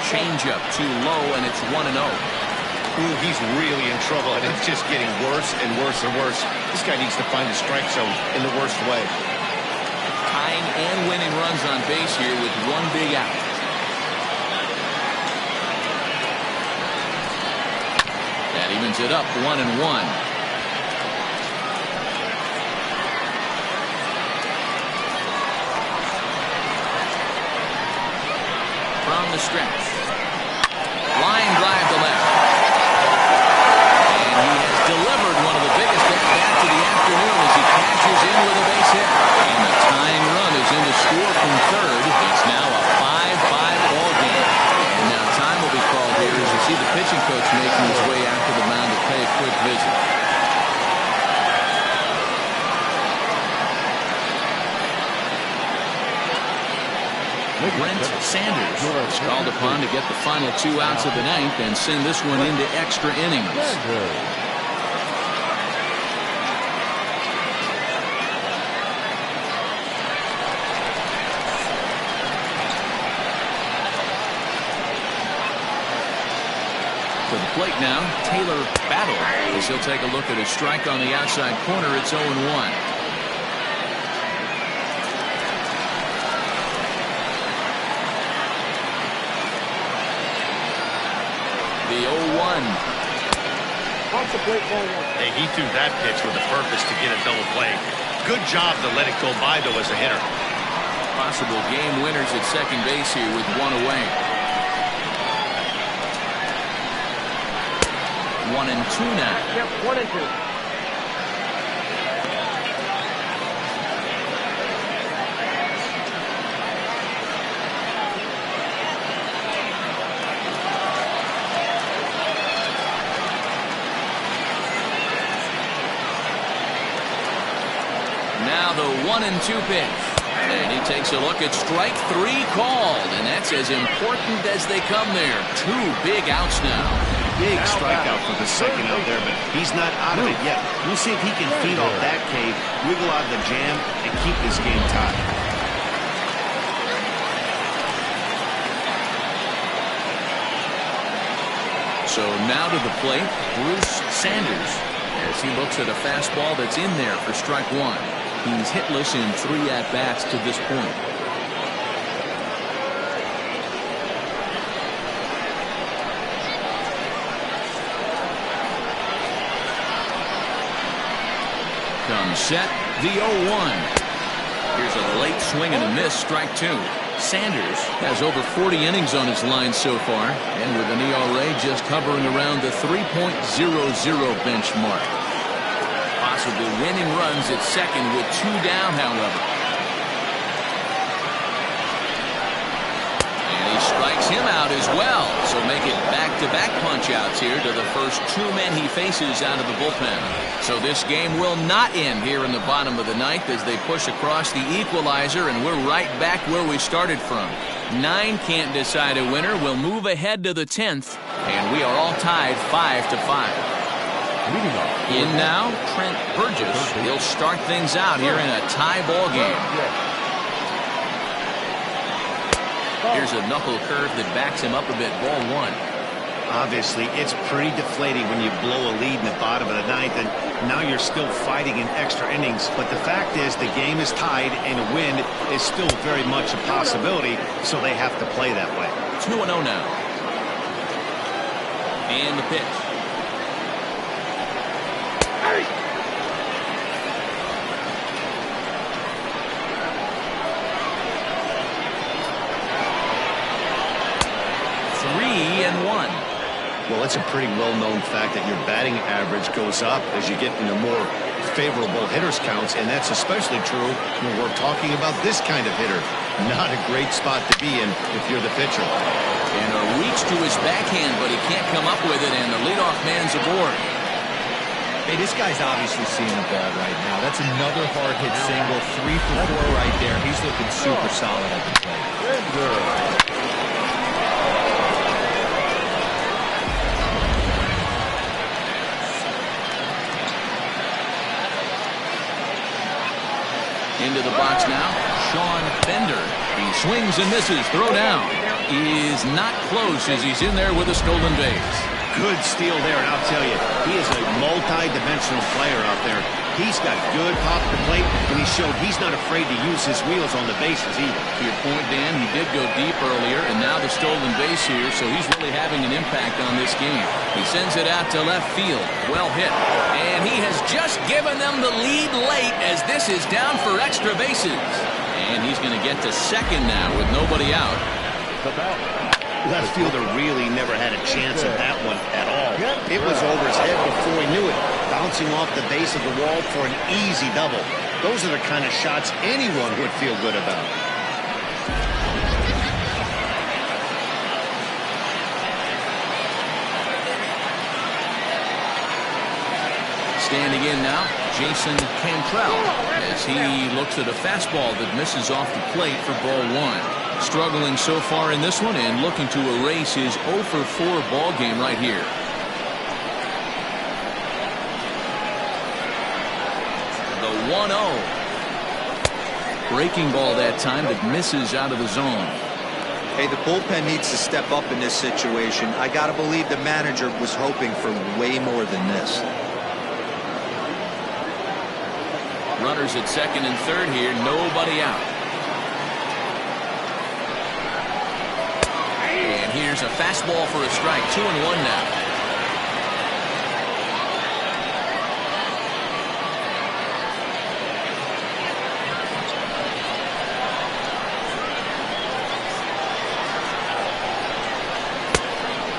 Changeup too low, and it's 1-0. Ooh, he's really in trouble, and it's just getting worse and worse and worse. This guy needs to find the strike zone in the worst way. Tying and winning runs on base here with 1 big out. That evens it up 1-1. From the stretch. Line drive to left. And he has delivered one of the biggest at-bats of the afternoon as he catches in with a base hit. And the tying run is in to score from third. It's now a 5-5 ball game. And now time will be called here as you see the pitching coach making his way out to the mound to pay a quick visit. Brent Sanders is called upon to get the final 2 outs of the ninth and send this one into extra innings. To the plate now, Taylor Battle, as he'll take a look at his strike on the outside corner. It's 0-1. The 0-1. Hey, he threw that pitch with a purpose to get a double play. Good job to let it go by, though, as a hitter. Possible game winners at second base here with 1 away. 1-2 now. Yep, 1-2. Now the 1-2 pitch. And he takes a look at strike 3 called. And that's as important as they come there. 2 big outs now. Big strikeout for the second out there, but he's not out of it yet. We'll see if he can feed off that K, wiggle out of the jam, and keep this game tied. So now to the plate, Bruce Sanders, as he looks at a fastball that's in there for strike 1. He's hitless in 3 at-bats to this point. Comes set, the 0-1. Here's a late swing and a miss, strike 2. Sanders has over 40 innings on his line so far, and with an ERA just hovering around the 3.00 benchmark. Possible winning runs at second with 2 down, however. And he strikes him out as well, so make it back-to-back punch-outs here to the first 2 men he faces out of the bullpen. So this game will not end here in the bottom of the ninth as they push across the equalizer, and we're right back where we started from. 9 can't decide a winner. We'll move ahead to the 10th, and we are all tied 5-5. In now, Trent Burgess. He'll start things out here in a tie ball game. Here's a knuckle curve that backs him up a bit. Ball 1. Obviously, it's pretty deflating when you blow a lead in the bottom of the ninth, and now you're still fighting in extra innings. But the fact is, the game is tied, and a win is still very much a possibility, so they have to play that way. 2-0 now. And the pitch. Well, it's a pretty well-known fact that your batting average goes up as you get into more favorable hitters counts, and that's especially true when we're talking about this kind of hitter. Not a great spot to be in if you're the pitcher. And a reach to his backhand, but he can't come up with it, and the leadoff man's aboard. Hey, this guy's obviously seeing the ball right now. That's another hard hit single, 3 for 4 right there. He's looking super solid at the plate. Into the box now, Sean Bender. He swings and misses. Throw down. Is not close as he's in there with a stolen base. Good steal there, and I'll tell you, he is a multi-dimensional player out there. He's got good pop at the plate, and he showed he's not afraid to use his wheels on the bases either. To your point, Dan, he did go deep earlier, and now the stolen base here, so he's really having an impact on this game. He sends it out to left field. Well hit. And he has just given them the lead late as this is down for extra bases. And he's going to get to second now with nobody out. Left fielder really never had a chance at that one at all. It was over his head before he knew it, bouncing off the base of the wall for an easy double. Those are the kind of shots anyone would feel good about. Standing in now, Jason Cantrell, as he looks at a fastball that misses off the plate for ball 1. Struggling so far in this one and looking to erase his 0 for 4 ball game right here. The 1-0. Breaking ball that time that misses out of the zone. Hey, the bullpen needs to step up in this situation. I got to believe the manager was hoping for way more than this. Runners at second and third here. Nobody out. And here's a fastball for a strike. 2-1 now.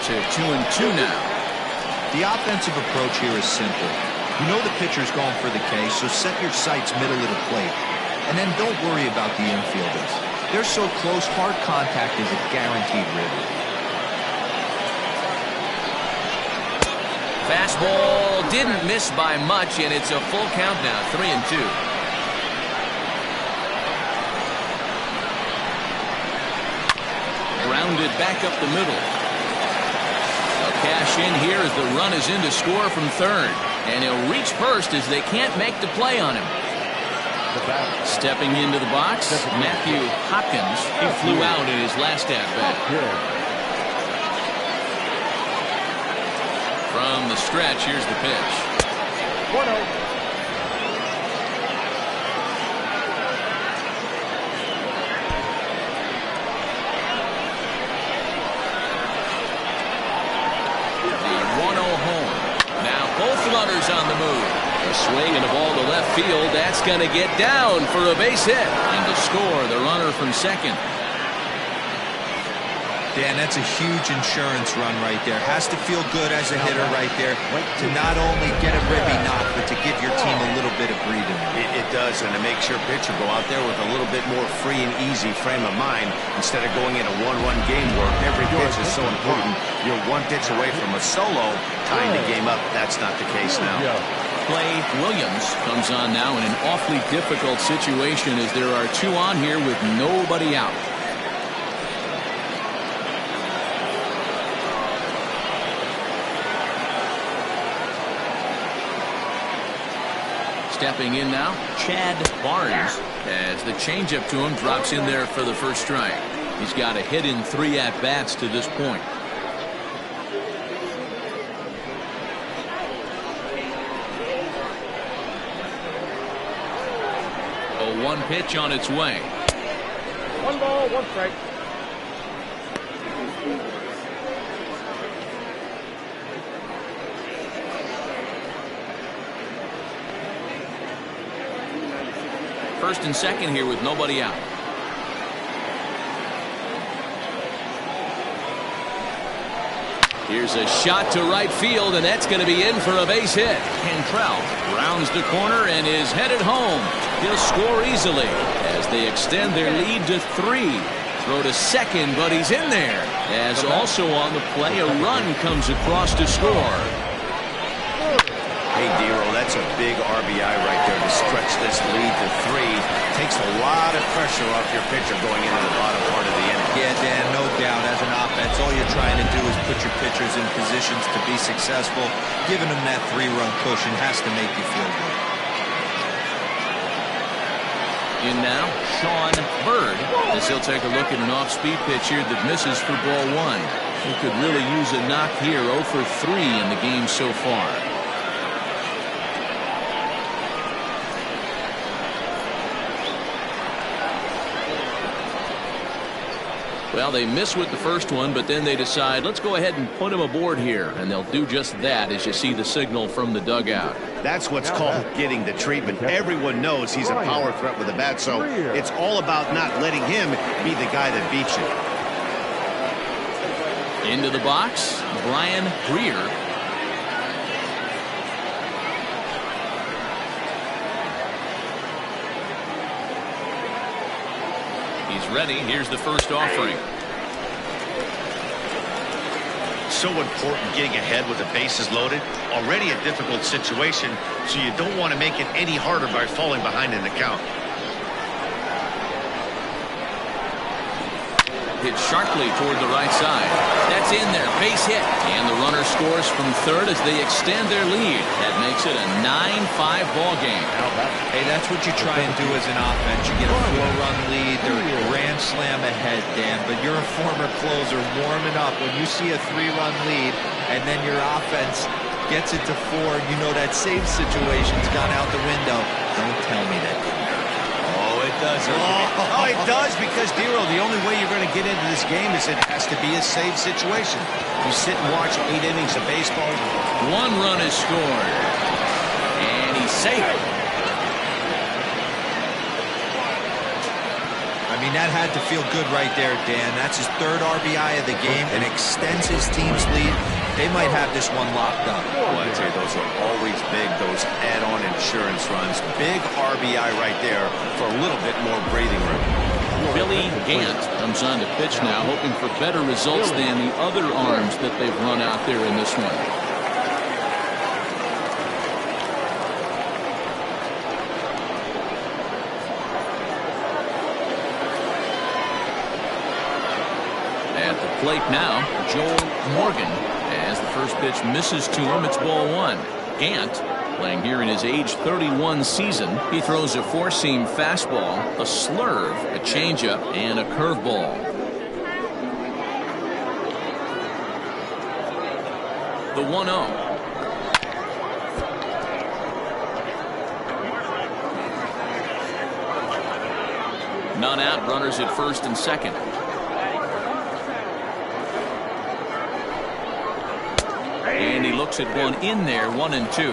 To 2-2 now. The offensive approach here is simple. You know the pitcher's going for the K, so set your sights middle of the plate. And then don't worry about the infielders. They're so close, hard contact is a guaranteed ribby. Fastball didn't miss by much, and it's a full count now. 3-2. Grounded back up the middle. Cash in here as the run is in to score from third. And he'll reach first as they can't make the play on him. Stepping into the box, Matthew Hopkins. He flew out in his last at-bat. From the stretch, here's the pitch. 1-0. Runners on the move. A swing and a ball to left field. That's going to get down for a base hit. And to score, the runner from second. Dan, that's a huge insurance run right there. Has to feel good as a hitter right there to not only get a ribby knock, but to give your team a little bit of breathing. It does, and it makes your pitcher go out there with a little bit more free and easy frame of mind instead of going in a one-run game where every pitch is so important. You're one pitch away from a solo, tying the game up. That's not the case now. Clay Williams comes on now in an awfully difficult situation as there are two on here with nobody out. Stepping in now, Chad Barnes, as the changeup to him drops in there for the first strike. He's got a hit in 3 at-bats to this point. A 1 pitch on its way. 1 ball, 1 strike. First and second here with nobody out. Here's a shot to right field, and that's going to be in for a base hit. Cantrell rounds the corner and is headed home. He'll score easily as they extend their lead to 3. Throw to second, but he's in there. As also on the play, a run comes across to score. Hey, Dero, that's a big RBI right there to stretch this lead to 3. Takes a lot of pressure off your pitcher going into the bottom part of the inning. Yeah, Dan, no doubt. As an offense, all you're trying to do is put your pitchers in positions to be successful. Giving them that 3-run cushion has to make you feel good. In now, Sean Bird, as he'll take a look at an off-speed pitch here that misses for ball 1. He could really use a knock here. 0 for 3 in the game so far. Well, they miss with the first one, but then they decide, let's go ahead and put him aboard here. And they'll do just that as you see the signal from the dugout. That's what's called getting the treatment. Everyone knows he's a power threat with a bat, so it's all about not letting him be the guy that beats you. Into the box, Brian Greer. He's ready. Here's the first offering. So important getting ahead with the bases loaded. Already a difficult situation, so you don't want to make it any harder by falling behind in the count. hit sharply toward the right side. That's in there. Base hit. And the runner scores from third as they extend their lead. That makes it a 9-5 ball game. Hey, that's what you try and do as an offense. You get a 4-run lead. They're a grand slam ahead, Dan. But you're a former closer warming up. When you see a 3-run lead and then your offense gets it to 4, you know that save situation's gone out the window. Don't tell me that didn't hurt. Oh, it does. Oh, it does, because, Dero, the only way you're going to get into this game is it has to be a save situation. You sit and watch 8 innings of baseball. 1 run is scored. And he's safe. I mean, that had to feel good right there, Dan. That's his 3rd RBI of the game and extends his team's lead. They might have this one locked up. Well, I'd say those are always big, those add-on insurance runs. Big RBI right there for a little bit more breathing room. Billy Gant comes on to pitch now, hoping for better results than the other arms that they've run out there in this one. At the plate now, Joel Morgan. As the first pitch misses to him, it's ball 1. Gant, playing here in his age 31 season, he throws a 4-seam fastball, a slurve, a changeup, and a curveball. The 1-0. None out, runners at first and second. And he looks at one in there, 1-2.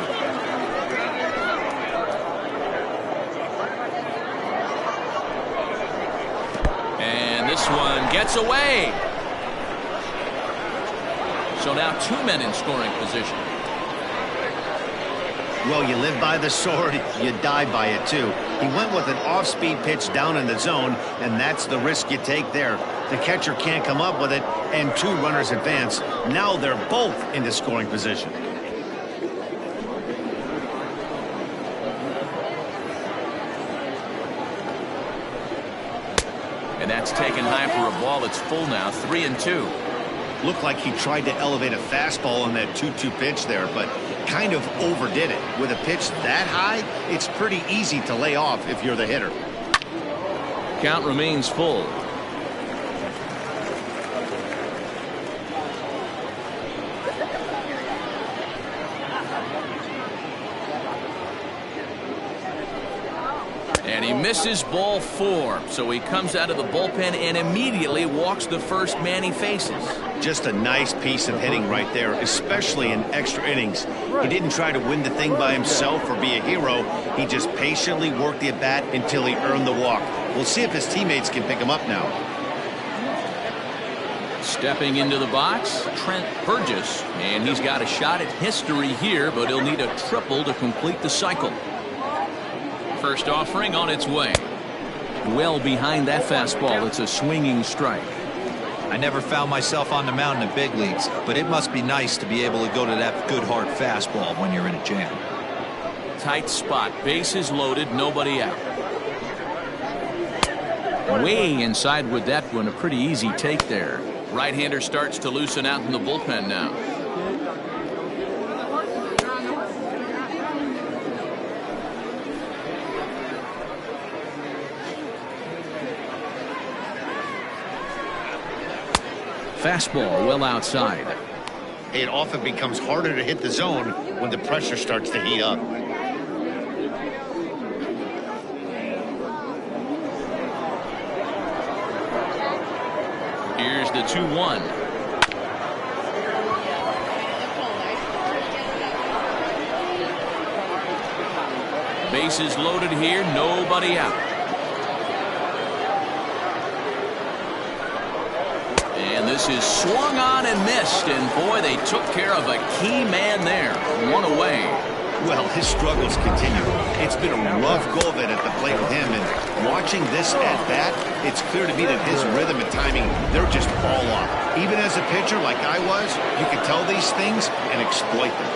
And this one gets away. So now 2 men in scoring position. Well, you live by the sword, you die by it too. He went with an off-speed pitch down in the zone, and that's the risk you take there. The catcher can't come up with it, and 2 runners advance. Now they're both into scoring position. And that's taken high for a ball. It's full now, 3-2. Looked like he tried to elevate a fastball on that 2-2 pitch there, but kind of overdid it. With a pitch that high, it's pretty easy to lay off if you're the hitter. Count remains full. And he misses ball 4. So he comes out of the bullpen and immediately walks the first man he faces. Just a nice piece of hitting right there, especially in extra innings. He didn't try to win the thing by himself or be a hero. He just patiently worked the at-bat until he earned the walk. We'll see if his teammates can pick him up now. Stepping into the box, Trent Burgess. And he's got a shot at history here, but he'll need a triple to complete the cycle. First offering on its way. Well behind that fastball. It's a swinging strike. I never found myself on the mound in the big leagues, but it must be nice to be able to go to that good hard fastball when you're in a jam. Tight spot. Bases loaded. Nobody out. Way inside with that one. A pretty easy take there. Right-hander starts to loosen out in the bullpen now. Fastball well outside. It often becomes harder to hit the zone when the pressure starts to heat up. Here's the 2-1. Bases loaded here, nobody out. And this is swung on and missed, and boy, they took care of a key man there. 1 away. Well, his struggles continue. It's been a rough go of it at the plate with him, and watching this at-bat, it's clear to me that his rhythm and timing, they're just all off. Even as a pitcher like I was, you can tell these things and exploit them.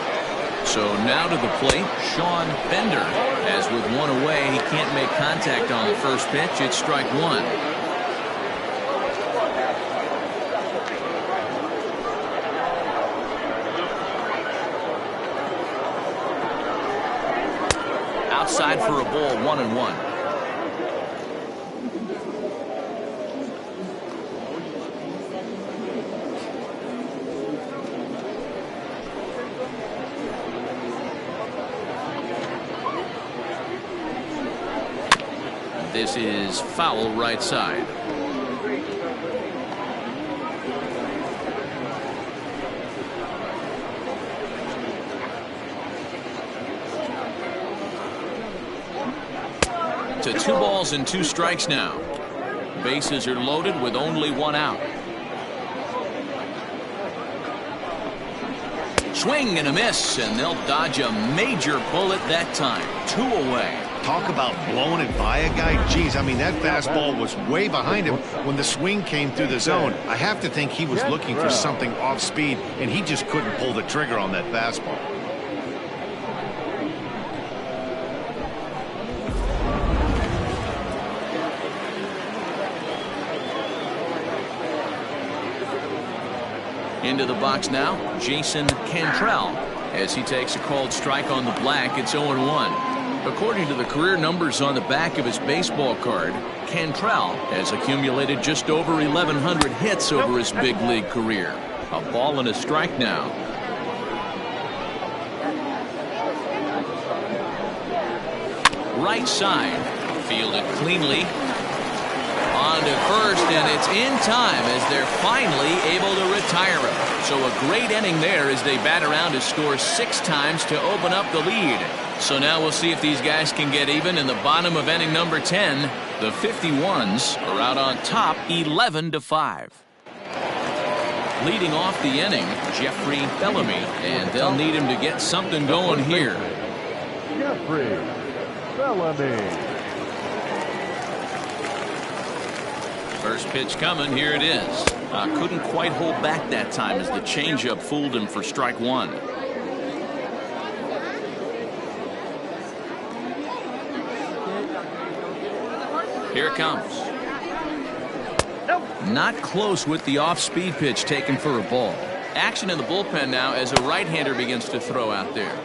So now to the plate, Sean Bender. As with 1 away, he can't make contact on the first pitch. It's strike 1. outside for a ball, 1-1. This is foul right side. To 2 balls and 2 strikes now. Bases are loaded with only 1 out. Swing and a miss, and they'll dodge a major bullet that time. 2 away. Talk about blowing it by a guy. Geez, I mean, that fastball was way behind him when the swing came through the zone. I have to think he was looking for something off speed, and he just couldn't pull the trigger on that fastball. Into the box now, Jason Cantrell, as he takes a called strike on the black. It's 0-1. According to the career numbers on the back of his baseball card, Cantrell has accumulated just over 1,100 hits over his big league career. A ball and a strike now. Right side, fielded cleanly. On to first, and it's in time as they're finally able to retire him. So a great inning there as they bat around to score 6 times to open up the lead. So now we'll see if these guys can get even in the bottom of inning number 10. The 51s are out on top 11-5. Leading off the inning, Jeffrey Bellamy, and they'll need him to get something going here. Jeffrey Bellamy. First pitch coming. Here it is. Couldn't quite hold back that time as the changeup fooled him for strike 1. Here it comes. Not close with the off-speed pitch taken for a ball. Action in the bullpen now as a right-hander begins to throw out there.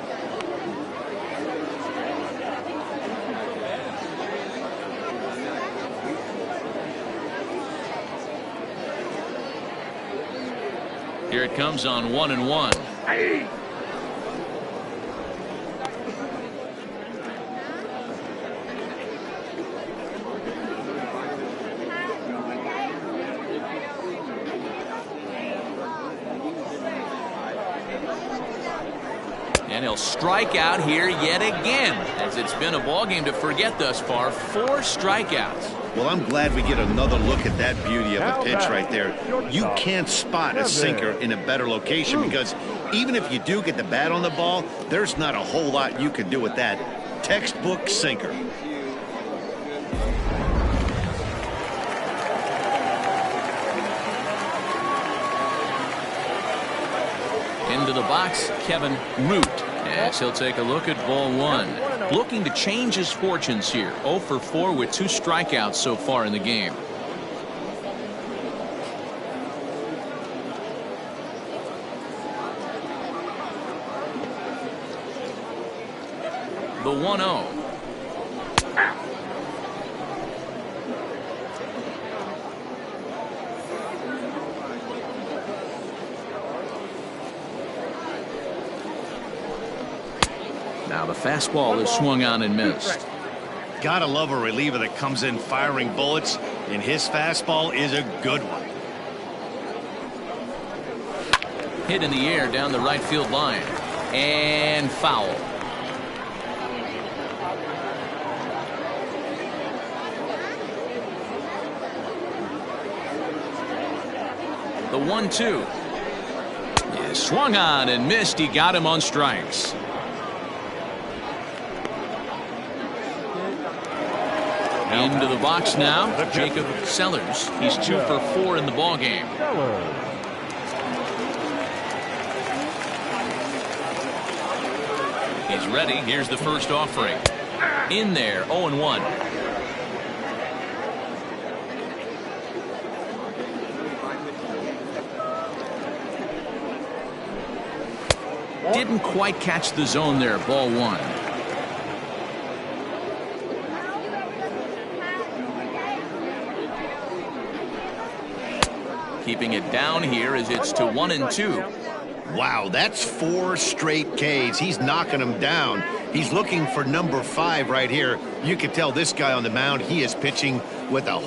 Here it comes on 1-1. Hey. And he'll strike out here yet again, as it's been a ball game to forget thus far. 4 strikeouts. Well, I'm glad we get another look at that beauty of a pitch right there. You can't spot a sinker in a better location because even if you do get the bat on the ball, there's not a whole lot you can do with that. Textbook sinker. Into the box, Kevin Root, as he'll take a look at ball 1. Looking to change his fortunes here. 0 for 4 with 2 strikeouts so far in the game. The 1-0. Now the fastball is swung on and missed. Gotta love a reliever that comes in firing bullets, and his fastball is a good one. Hit in the air down the right field line. And foul. The 1-2. Yeah, swung on and missed. He got him on strikes. Into the box now, Jacob Sellers. He's 2 for 4 in the ball game. He's ready. Here's the first offering. In there, 0-1. Didn't quite catch the zone there. Ball 1. keeping it down here as it's to 1-2. Wow, that's 4 straight Ks. He's knocking them down. He's looking for number 5 right here. You can tell this guy on the mound, he is pitching with a whole